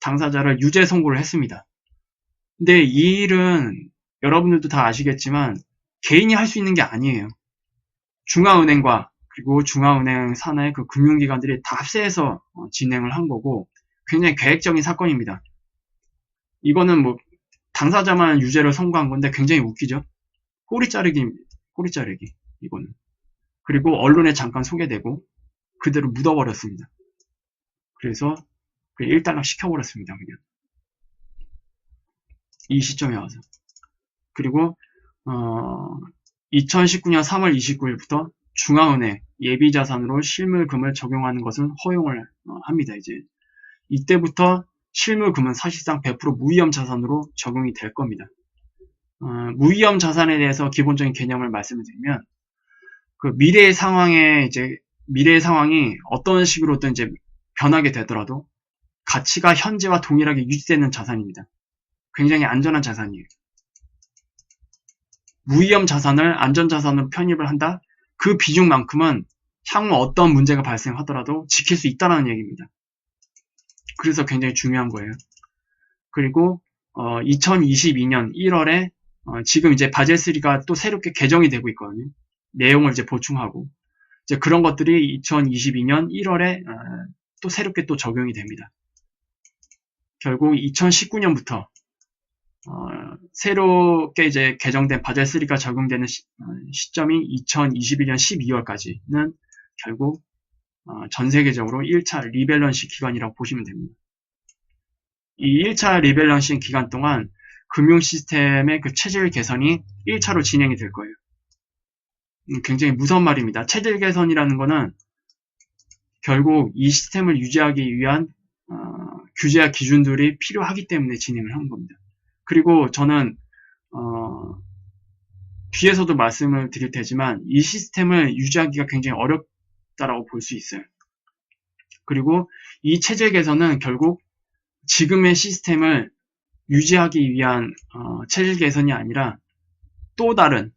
당사자를 유죄 선고를 했습니다. 근데 이 일은 여러분들도 다 아시겠지만 개인이 할 수 있는 게 아니에요. 중앙은행과 그리고 중앙은행 산하의 그 금융기관들이 다 합세해서 진행을 한 거고 굉장히 계획적인 사건입니다. 이거는 뭐 당사자만 유죄를 선고한 건데 굉장히 웃기죠. 꼬리 자르기, 꼬리 자르기 이거는. 그리고 언론에 잠깐 소개되고 그대로 묻어버렸습니다. 그래서 일단락 시켜버렸습니다. 그냥 이 시점에 와서. 그리고 2019년 3월 29일부터 중앙은행 예비자산으로 실물금을 적용하는 것은 허용을 합니다. 이제 이때부터 실물금은 사실상 100% 무위험 자산으로 적용이 될 겁니다. 무위험 자산에 대해서 기본적인 개념을 말씀을 드리면 그 미래의 상황이 어떤 식으로든 이제 변하게 되더라도 가치가 현재와 동일하게 유지되는 자산입니다. 굉장히 안전한 자산이에요. 무위험 자산을 안전자산으로 편입을 한다? 그 비중만큼은 향후 어떤 문제가 발생하더라도 지킬 수 있다는 얘기입니다. 그래서 굉장히 중요한 거예요. 그리고 2022년 1월에 지금 이제 바젤3가 또 새롭게 개정이 되고 있거든요. 내용을 이제 보충하고 이제 그런 것들이 2022년 1월에 또 새롭게 또 적용이 됩니다. 결국 2019년부터 새롭게 이제 개정된 바젤3가 적용되는 시점이 2021년 12월까지는 결국 전 세계적으로 1차 리밸런싱 기간이라고 보시면 됩니다. 이 1차 리밸런싱 기간 동안 금융 시스템의 그 체질 개선이 1차로 진행이 될 거예요. 굉장히 무서운 말입니다. 체질 개선이라는 거는 결국 이 시스템을 유지하기 위한 규제와 기준들이 필요하기 때문에 진행을 하는 겁니다. 그리고 저는 뒤에서도 말씀을 드릴 테지만 이 시스템을 유지하기가 굉장히 어렵다라고 볼 수 있어요. 그리고 이 체질 개선은 결국 지금의 시스템을 유지하기 위한 체질 개선이 아니라 또 다른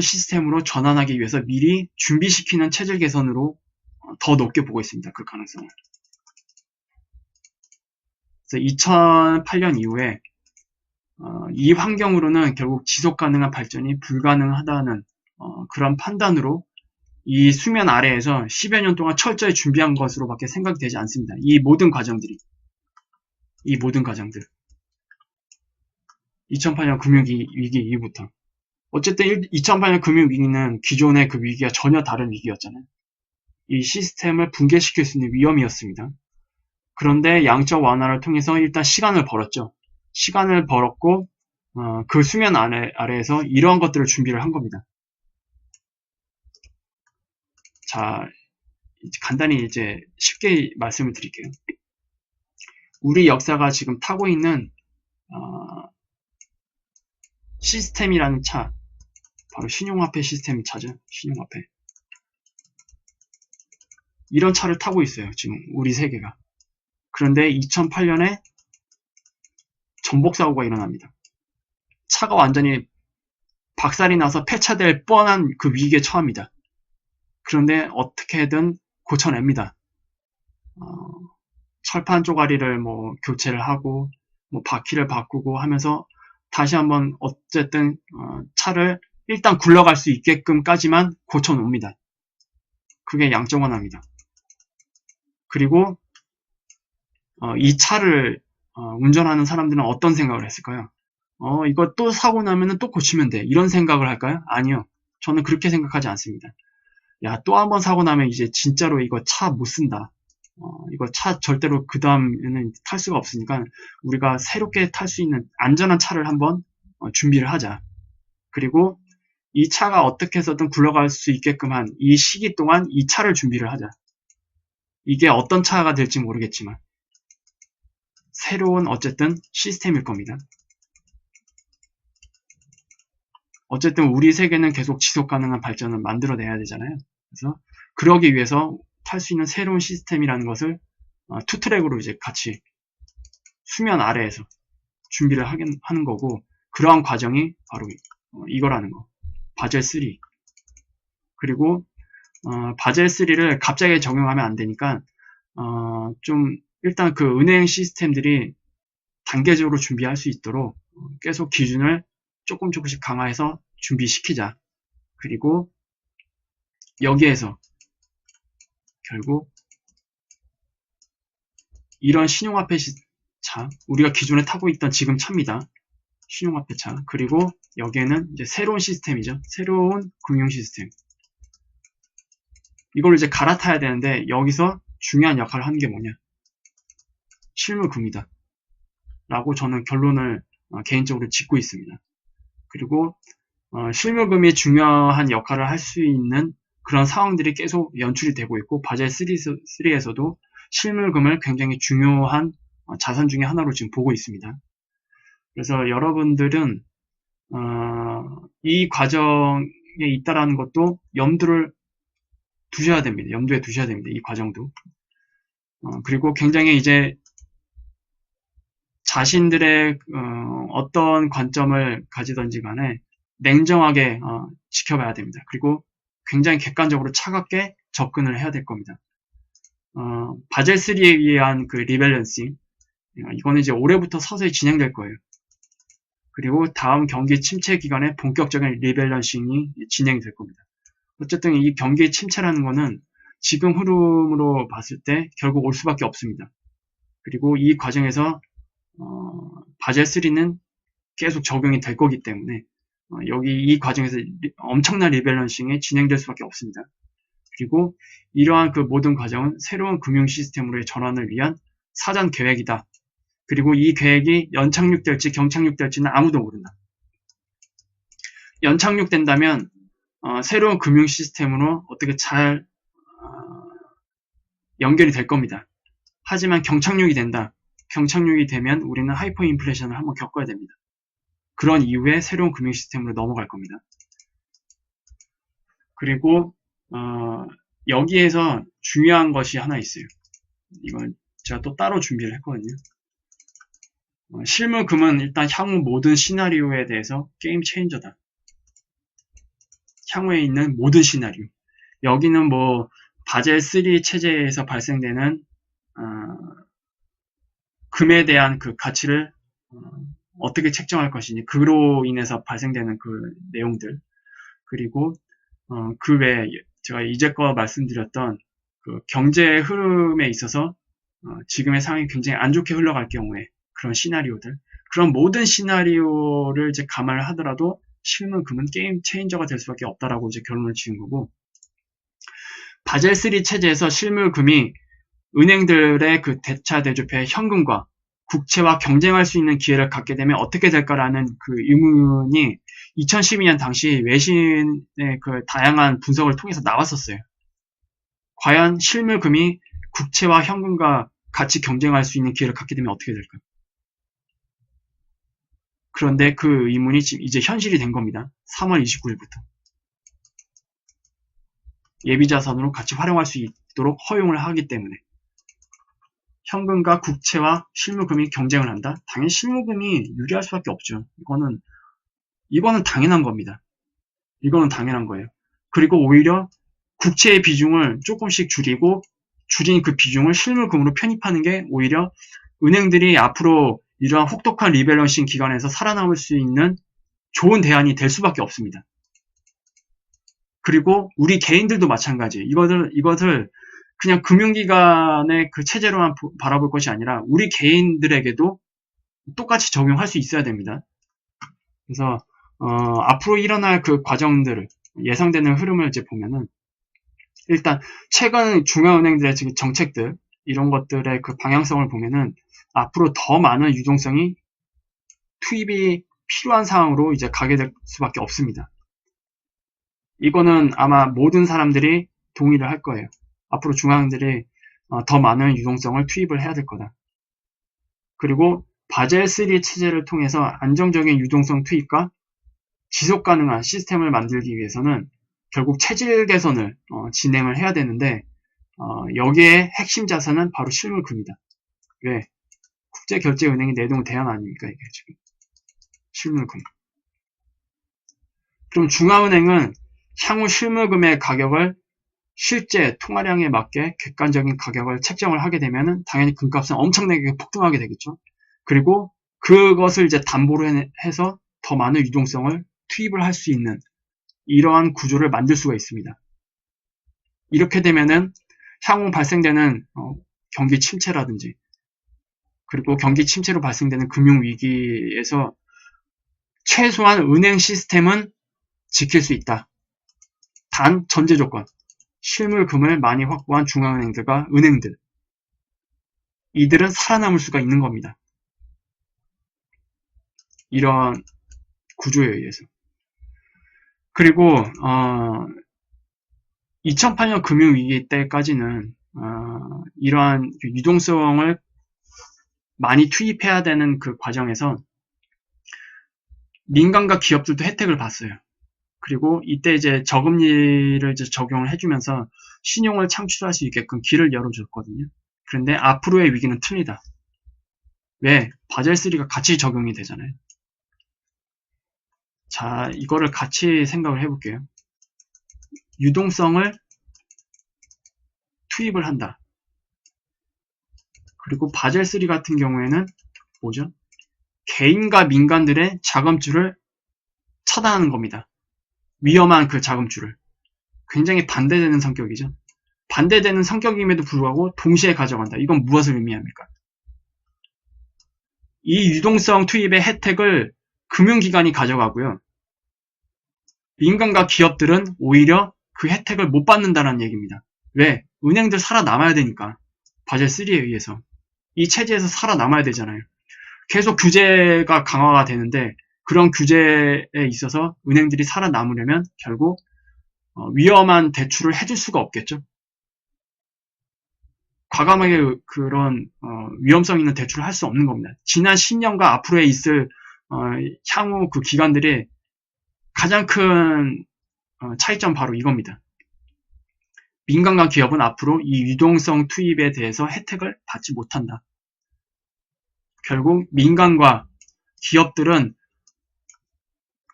시스템으로 전환하기 위해서 미리 준비시키는 체질 개선으로 더 높게 보고 있습니다. 그 가능성을. 그래서 2008년 이후에 이 환경으로는 결국 지속 가능한 발전이 불가능하다는 그런 판단으로 이 수면 아래에서 10여 년 동안 철저히 준비한 것으로밖에 생각이 되지 않습니다. 이 모든 과정들 2008년 금융위기 이후부터 어쨌든 2008년 금융위기는 기존의 그 위기와 전혀 다른 위기였잖아요. 이 시스템을 붕괴시킬 수 있는 위험이었습니다. 그런데 양적 완화를 통해서 일단 시간을 벌었죠. 시간을 벌었고 그 수면 아래에서 이러한 것들을 준비를 한 겁니다. 자, 간단히 이제 쉽게 말씀을 드릴게요. 우리 역사가 지금 타고 있는 시스템이라는 차, 바로 신용화폐 시스템 차죠. 신용화폐. 이런 차를 타고 있어요. 지금 우리 세계가. 그런데 2008년에 전복사고가 일어납니다. 차가 완전히 박살이 나서 폐차될 뻔한 그 위기에 처합니다. 그런데 어떻게든 고쳐냅니다. 철판 쪼가리를 뭐 교체를 하고 뭐 바퀴를 바꾸고 하면서 다시 한번 어쨌든 차를 일단 굴러갈 수 있게끔까지만 고쳐놓습니다. 그게 양적완화입니다. 그리고 이 차를 운전하는 사람들은 어떤 생각을 했을까요? 이거 또 사고 나면은 또 고치면 돼. 이런 생각을 할까요? 아니요. 저는 그렇게 생각하지 않습니다. 야, 또 한 번 사고 나면 이제 진짜로 이거 차 못 쓴다. 이거 차 절대로 그 다음에는 탈 수가 없으니까 우리가 새롭게 탈 수 있는 안전한 차를 한번 준비를 하자. 그리고 이 차가 어떻게 해서든 굴러갈 수 있게끔 한 이 시기 동안 이 차를 준비를 하자. 이게 어떤 차가 될지 모르겠지만 새로운 어쨌든 시스템일 겁니다. 어쨌든 우리 세계는 계속 지속 가능한 발전을 만들어내야 되잖아요. 그래서 그러기 위해서 탈 수 있는 새로운 시스템이라는 것을 투트랙으로 이제 같이 수면 아래에서 준비를 하는 거고 그러한 과정이 바로 이거라는 거. 바젤3. 그리고 바젤3를 갑자기 적용하면 안 되니까 좀 일단 그 은행 시스템들이 단계적으로 준비할 수 있도록 계속 기준을 조금씩 강화해서 준비시키자. 그리고 여기에서 결국 이런 신용화폐 차, 우리가 기존에 타고 있던 지금 차입니다. 신용화폐 차. 그리고 여기에는 이제 새로운 시스템이죠. 새로운 금융 시스템. 이걸 이제 갈아타야 되는데 여기서 중요한 역할을 하는 게 뭐냐? 실물금이다. 라고 저는 결론을 개인적으로 짓고 있습니다. 그리고 실물금이 중요한 역할을 할 수 있는 그런 상황들이 계속 연출이 되고 있고 바젤 3에서도 실물금을 굉장히 중요한 자산 중에 하나로 지금 보고 있습니다. 그래서 여러분들은 이 과정에 있다라는 것도 염두에 두셔야 됩니다. 이 과정도. 그리고 굉장히 이제 자신들의 어떤 관점을 가지던지 간에 냉정하게 지켜봐야 됩니다. 그리고 굉장히 객관적으로 차갑게 접근을 해야 될 겁니다. 바젤 3에 의한 그 리밸런싱, 이거는 이제 올해부터 서서히 진행될 거예요. 그리고 다음 경기 침체 기간에 본격적인 리밸런싱이 진행이 될 겁니다. 어쨌든 이 경기 침체라는 거는 지금 흐름으로 봤을 때 결국 올 수밖에 없습니다. 그리고 이 과정에서 바젤 3는 계속 적용이 될 거기 때문에 여기 이 과정에서 엄청난 리밸런싱이 진행될 수밖에 없습니다. 그리고 이러한 그 모든 과정은 새로운 금융 시스템으로의 전환을 위한 사전 계획이다. 그리고 이 계획이 연착륙될지 경착륙될지는 아무도 모른다. 연착륙된다면 새로운 금융 시스템으로 어떻게 잘 연결이 될 겁니다. 하지만 경착륙이 된다. 경착륙이 되면 우리는 하이퍼 인플레이션을 한번 겪어야 됩니다. 그런 이후에 새로운 금융 시스템으로 넘어갈 겁니다. 그리고 여기에서 중요한 것이 하나 있어요. 이건 제가 또 따로 준비를 했거든요. 실물금은 일단 향후 모든 시나리오에 대해서 게임 체인저다. 향후에 있는 모든 시나리오. 여기는 뭐 바젤 3 체제에서 발생되는 금에 대한 그 가치를 어떻게 책정할 것이니 그로 인해서 발생되는 그 내용들, 그리고 그 외에 제가 이제껏 말씀드렸던 그 경제 흐름에 있어서 지금의 상황이 굉장히 안 좋게 흘러갈 경우에 그런 시나리오들, 그런 모든 시나리오를 이제 감안을 하더라도 실물금은 게임 체인저가 될 수밖에 없다라고 이제 결론을 지은 거고, 바젤 3 체제에서 실물금이 은행들의 그 대차 대조표의 현금과 국채와 경쟁할 수 있는 기회를 갖게 되면 어떻게 될까라는 그 의문이 2012년 당시 외신의 그 다양한 분석을 통해서 나왔었어요. 과연 실물금이 국채와 현금과 같이 경쟁할 수 있는 기회를 갖게 되면 어떻게 될까요? 그런데 그 의문이 지금 이제 현실이 된 겁니다. 3월 29일부터. 예비자산으로 같이 활용할 수 있도록 허용을 하기 때문에. 현금과 국채와 실물금이 경쟁을 한다? 당연히 실물금이 유리할 수밖에 없죠. 이거는 당연한 겁니다. 이거는 당연한 거예요. 그리고 오히려 국채의 비중을 조금씩 줄이고 줄인 그 비중을 실물금으로 편입하는 게 오히려 은행들이 앞으로 이러한 혹독한 리밸런싱 기간에서 살아남을 수 있는 좋은 대안이 될 수밖에 없습니다. 그리고 우리 개인들도 마찬가지. 이것을 그냥 금융기관의 그 체제로만 바라볼 것이 아니라 우리 개인들에게도 똑같이 적용할 수 있어야 됩니다. 그래서 앞으로 일어날 그 과정들을 예상되는 흐름을 이제 보면은 일단 최근 중앙은행들의 정책들 이런 것들의 그 방향성을 보면은 앞으로 더 많은 유동성이 투입이 필요한 상황으로 이제 가게 될 수밖에 없습니다. 이거는 아마 모든 사람들이 동의를 할 거예요. 앞으로 중앙은행들이 더 많은 유동성을 투입을 해야 될 거다. 그리고 바젤 3 체제를 통해서 안정적인 유동성 투입과 지속 가능한 시스템을 만들기 위해서는 결국 체질 개선을 진행을 해야 되는데 여기에 핵심 자산은 바로 실물금이다. 왜? 국제결제은행이 내놓은 대안 아닙니까? 이게 지금 실물금. 그럼 중앙은행은 향후 실물금의 가격을 실제 통화량에 맞게 객관적인 가격을 책정을 하게 되면 당연히 금값은 엄청나게 폭등하게 되겠죠. 그리고 그것을 이제 담보로 해서 더 많은 유동성을 투입을 할 수 있는 이러한 구조를 만들 수가 있습니다. 이렇게 되면은 향후 발생되는 경기 침체라든지 그리고 경기 침체로 발생되는 금융위기에서 최소한 은행 시스템은 지킬 수 있다. 단 전제 조건, 실물금을 많이 확보한 중앙은행들과 은행들, 이들은 살아남을 수가 있는 겁니다. 이런 구조에 의해서. 그리고 2008년 금융위기 때까지는 이러한 유동성을 많이 투입해야 되는 그 과정에서 민간과 기업들도 혜택을 봤어요. 그리고 이때 이제 저금리를 이제 적용을 해주면서 신용을 창출할 수 있게끔 길을 열어줬거든요. 그런데 앞으로의 위기는 틀리다. 왜? 바젤3가 같이 적용이 되잖아요. 자, 이거를 같이 생각을 해볼게요. 유동성을 투입을 한다. 그리고 바젤3 같은 경우에는 뭐죠? 개인과 민간들의 자금줄을 차단하는 겁니다. 위험한 그 자금줄을. 굉장히 반대되는 성격이죠. 반대되는 성격임에도 불구하고 동시에 가져간다. 이건 무엇을 의미합니까? 이 유동성 투입의 혜택을 금융기관이 가져가고요. 민간과 기업들은 오히려 그 혜택을 못 받는다는 얘기입니다. 왜? 은행들 살아남아야 되니까. 바젤3에 의해서. 이 체제에서 살아남아야 되잖아요. 계속 규제가 강화가 되는데 그런 규제에 있어서 은행들이 살아남으려면 결국 위험한 대출을 해줄 수가 없겠죠. 과감하게 그런 위험성 있는 대출을 할 수 없는 겁니다. 지난 10년과 앞으로에 있을 향후 그 기간들의 가장 큰 차이점 바로 이겁니다. 민간과 기업은 앞으로 이 유동성 투입에 대해서 혜택을 받지 못한다. 결국 민간과 기업들은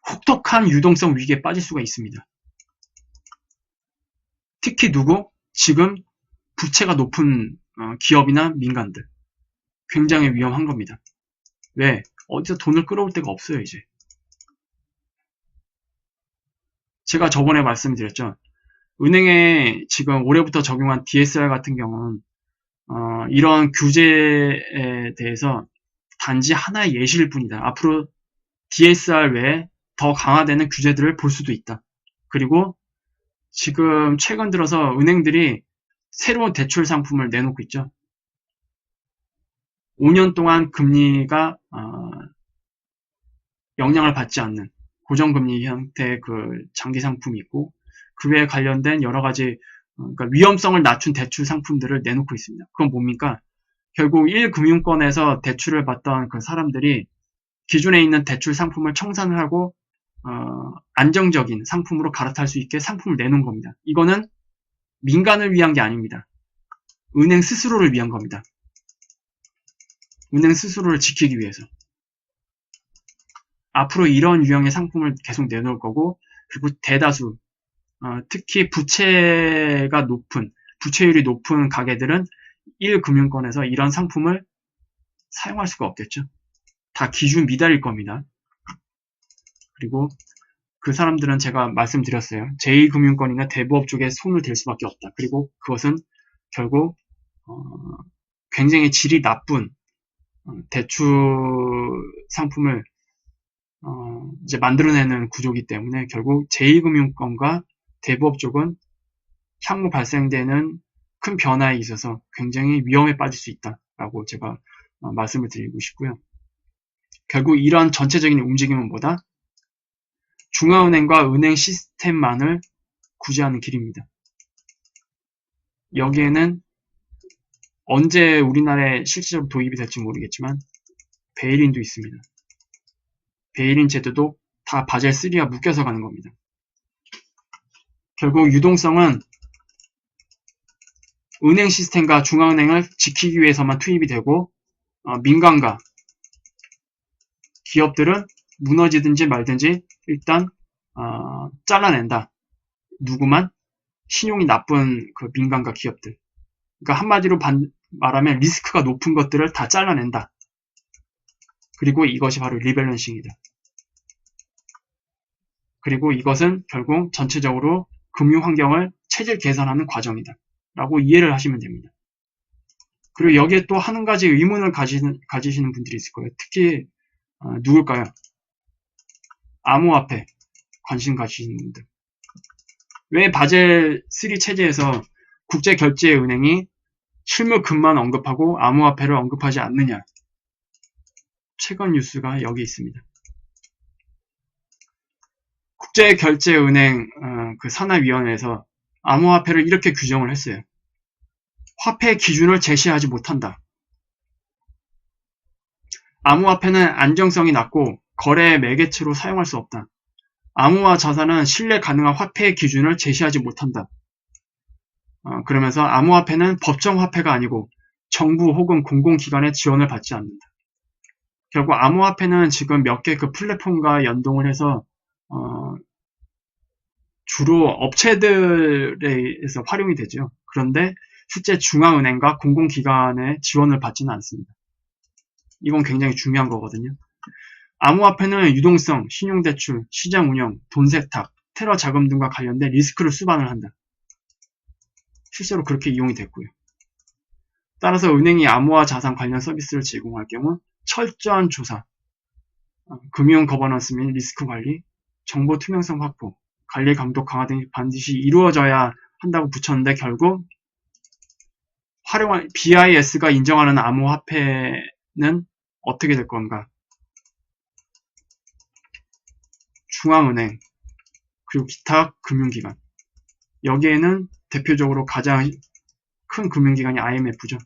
혹독한 유동성 위기에 빠질 수가 있습니다. 특히 누구? 지금 부채가 높은 기업이나 민간들. 굉장히 위험한 겁니다. 왜? 어디서 돈을 끌어올 데가 없어요, 이제. 제가 저번에 말씀드렸죠. 은행에 지금 올해부터 적용한 DSR 같은 경우는 이런 규제에 대해서 단지 하나의 예시일 뿐이다. 앞으로 DSR 외에 더 강화되는 규제들을 볼 수도 있다. 그리고 지금 최근 들어서 은행들이 새로운 대출 상품을 내놓고 있죠. 5년 동안 금리가 영향을 받지 않는 고정금리 형태의 그 장기 상품이 있고 그 외에 관련된 여러 가지 그러니까 위험성을 낮춘 대출 상품들을 내놓고 있습니다. 그건 뭡니까? 결국 1금융권에서 대출을 받던 그 사람들이 기존에 있는 대출 상품을 청산을 하고 안정적인 상품으로 갈아탈 수 있게 상품을 내놓은 겁니다. 이거는 민간을 위한 게 아닙니다. 은행 스스로를 위한 겁니다. 은행 스스로를 지키기 위해서. 앞으로 이런 유형의 상품을 계속 내놓을 거고 그리고 대다수 특히 부채율이 높은 가게들은 1금융권에서 이런 상품을 사용할 수가 없겠죠. 다 기준 미달일 겁니다. 그리고 그 사람들은 제가 말씀드렸어요. 제2금융권이나 대부업 쪽에 손을 댈 수밖에 없다. 그리고 그것은 결국 굉장히 질이 나쁜 대출 상품을 이제 만들어내는 구조이기 때문에 결국 제2금융권과 대부업 쪽은 향후 발생되는 큰 변화에 있어서 굉장히 위험에 빠질 수 있다라고 제가 말씀을 드리고 싶고요. 결국 이러한 전체적인 움직임은 뭐다? 중앙은행과 은행 시스템만을 구제하는 길입니다. 여기에는 언제 우리나라에 실질적으로 도입이 될지 모르겠지만 베일인도 있습니다. 베일인 제도도 다 바젤3와 묶여서 가는 겁니다. 결국 유동성은 은행 시스템과 중앙은행을 지키기 위해서만 투입이 되고 민간과 기업들은 무너지든지 말든지 일단 잘라낸다. 누구만? 신용이 나쁜 그 민간과 기업들. 그러니까 한마디로 말하면 리스크가 높은 것들을 다 잘라낸다. 그리고 이것이 바로 리밸런싱이다. 그리고 이것은 결국 전체적으로 금융 환경을 체질 개선하는 과정이다. 라고 이해를 하시면 됩니다. 그리고 여기에 또 한 가지 의문을 가지시는 분들이 있을 거예요. 특히 누굴까요? 암호화폐 관심 가지시는 분들. 왜 바젤 3 체제에서 국제결제은행이 실물금만 언급하고 암호화폐를 언급하지 않느냐? 최근 뉴스가 여기 있습니다. 국제결제은행 그 산하위원회에서 암호화폐를 이렇게 규정을 했어요. 화폐 기준을 제시하지 못한다. 암호화폐는 안정성이 낮고 거래 매개체로 사용할 수 없다. 암호화 자산은 신뢰 가능한 화폐의 기준을 제시하지 못한다. 그러면서 암호화폐는 법정 화폐가 아니고 정부 혹은 공공기관의 지원을 받지 않는다. 결국 암호화폐는 지금 몇 개 그 플랫폼과 연동을 해서 주로 업체들에서 활용이 되죠. 그런데 실제 중앙은행과 공공기관의 지원을 받지는 않습니다. 이건 굉장히 중요한 거거든요. 암호화폐는 유동성, 신용대출, 시장운영, 돈세탁, 테러 자금 등과 관련된 리스크를 수반을 한다. 실제로 그렇게 이용이 됐고요. 따라서 은행이 암호화 자산 관련 서비스를 제공할 경우 철저한 조사, 금융 거버넌스 및 리스크 관리, 정보 투명성 확보, 관리 감독 강화 등이 반드시 이루어져야 한다고 붙였는데 결국 활용할 BIS가 인정하는 암호화폐는 어떻게 될 건가? 중앙은행 그리고 기타 금융기관 여기에는 대표적으로 가장 큰 금융기관이 IMF죠.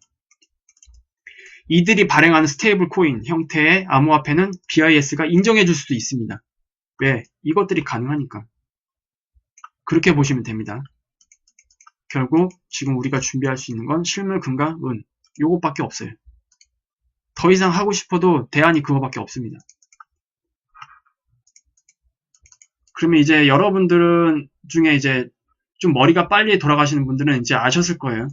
이들이 발행하는 스테이블 코인 형태의 암호화폐는 BIS가 인정해 줄 수도 있습니다. 왜? 이것들이 가능하니까. 그렇게 보시면 됩니다. 결국 지금 우리가 준비할 수 있는 건 실물, 금과 은 요것밖에 없어요. 더 이상 하고 싶어도 대안이 그거밖에 없습니다. 그러면 이제 여러분들은 중에 이제 좀 머리가 빨리 돌아가시는 분들은 이제 아셨을 거예요.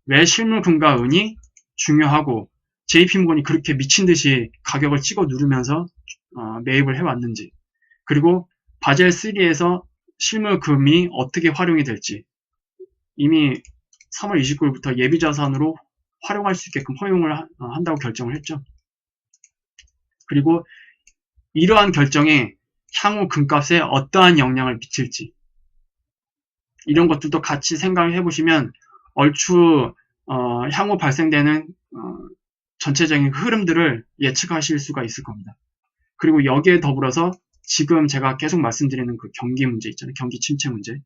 왜 실물, 금과 은이 중요하고 JP모건이 그렇게 미친 듯이 가격을 찍어 누르면서 매입을 해왔는지, 그리고 바젤 3에서 실물 금이 어떻게 활용이 될지 이미 3월 29일부터 예비자산으로 활용할 수 있게끔 허용을 한다고 결정을 했죠. 그리고 이러한 결정이 향후 금값에 어떠한 영향을 미칠지 이런 것들도 같이 생각을 해보시면 얼추 향후 발생되는 전체적인 흐름들을 예측하실 수가 있을 겁니다. 그리고 여기에 더불어서 지금 제가 계속 말씀드리는 그 경기 문제 있잖아요. 경기 침체 문제.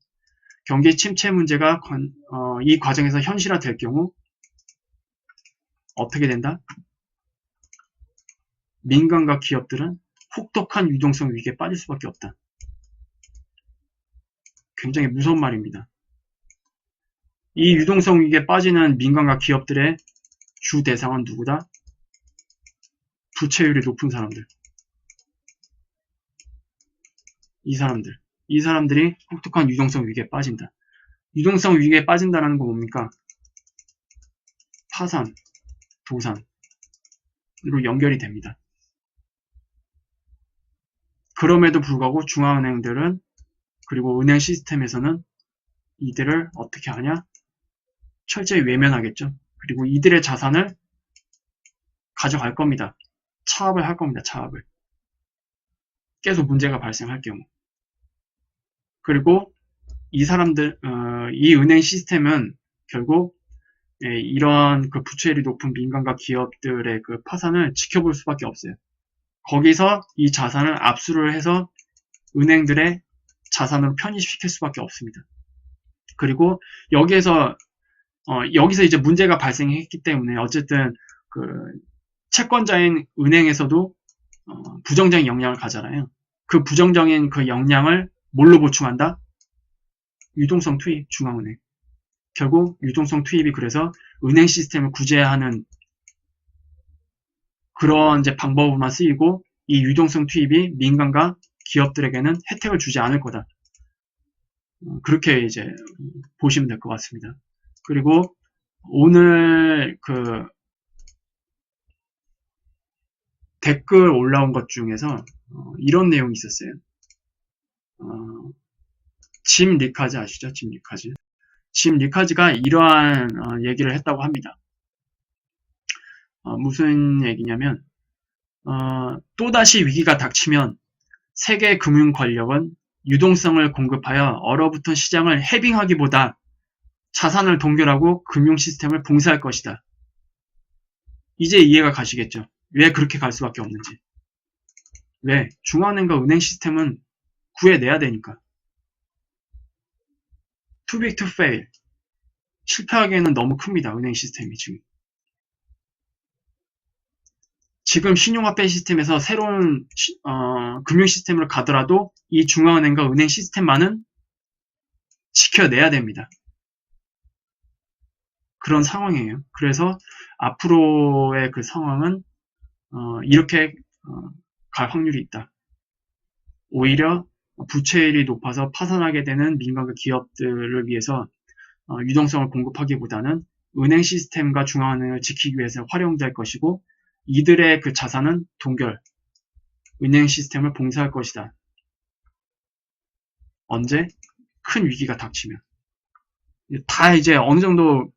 경기 침체 문제가 이 과정에서 현실화될 경우 어떻게 된다? 민간과 기업들은 혹독한 유동성 위기에 빠질 수밖에 없다. 굉장히 무서운 말입니다. 이 유동성 위기에 빠지는 민간과 기업들의 주 대상은 누구다? 부채율이 높은 사람들. 이 사람들이 혹독한 유동성 위기에 빠진다. 유동성 위기에 빠진다는 건 뭡니까? 파산, 도산으로 연결이 됩니다. 그럼에도 불구하고 중앙은행들은 그리고 은행 시스템에서는 이들을 어떻게 하냐? 철저히 외면하겠죠. 그리고 이들의 자산을 가져갈 겁니다. 차압을 할 겁니다. 차압을. 계속 문제가 발생할 경우. 그리고 이 사람들, 이 은행 시스템은 결국 이런 그 부채율이 높은 민간과 기업들의 그 파산을 지켜볼 수밖에 없어요. 거기서 이 자산을 압수를 해서 은행들의 자산으로 편입시킬 수밖에 없습니다. 그리고 여기서 이제 문제가 발생했기 때문에 어쨌든 그 채권자인 은행에서도 부정적인 영향을 가잖아요. 그 부정적인 그 영향을 뭘로 보충한다? 유동성 투입, 중앙은행. 결국 유동성 투입이 그래서 은행 시스템을 구제하는 그런 이제 방법으로만 쓰이고 이 유동성 투입이 민간과 기업들에게는 혜택을 주지 않을 거다. 그렇게 이제 보시면 될 것 같습니다. 그리고 오늘 그 댓글 올라온 것 중에서 이런 내용이 있었어요. 짐 리카즈 아시죠? 짐 리카즈. 짐 리카즈가 이러한 얘기를 했다고 합니다. 무슨 얘기냐면 또다시 위기가 닥치면 세계 금융 권력은 유동성을 공급하여 얼어붙은 시장을 해빙하기보다 자산을 동결하고 금융 시스템을 봉쇄할 것이다. 이제 이해가 가시겠죠? 왜 그렇게 갈 수밖에 없는지. 왜? 중앙은행과 은행 시스템은 구해내야 되니까. Too big to fail. 실패하기에는 너무 큽니다. 은행 시스템이 지금. 지금 신용화폐 시스템에서 새로운 금융 시스템을 가더라도 이 중앙은행과 은행 시스템만은 지켜내야 됩니다. 그런 상황이에요. 그래서 앞으로의 그 상황은 이렇게 갈 확률이 있다. 오히려 부채율이 높아서 파산하게 되는 민간과 기업들을 위해서 유동성을 공급하기보다는 은행 시스템과 중앙은행을 지키기 위해서 활용될 것이고 이들의 그 자산은 동결, 은행 시스템을 봉쇄할 것이다. 언제? 큰 위기가 닥치면. 다 이제 어느 정도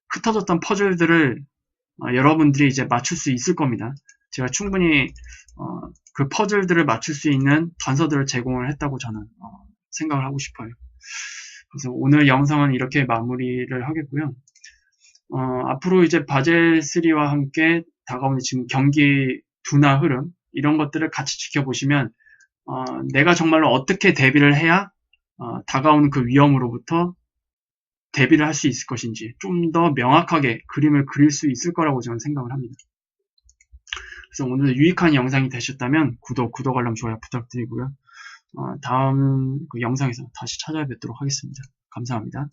흩어졌던 퍼즐들을 여러분들이 이제 맞출 수 있을 겁니다. 제가 충분히 그 퍼즐들을 맞출 수 있는 단서들을 제공을 했다고 저는 생각을 하고 싶어요. 그래서 오늘 영상은 이렇게 마무리를 하겠고요. 앞으로 이제 바젤 3와 함께 다가오는 지금 경기 둔화 흐름 이런 것들을 같이 지켜보시면 내가 정말로 어떻게 대비를 해야 다가오는 그 위험으로부터 대비를 할 수 있을 것인지 좀 더 명확하게 그림을 그릴 수 있을 거라고 저는 생각을 합니다. 그래서 오늘 유익한 영상이 되셨다면 구독 알람, 좋아요 부탁드리고요. 다음 그 영상에서 다시 찾아뵙도록 하겠습니다. 감사합니다.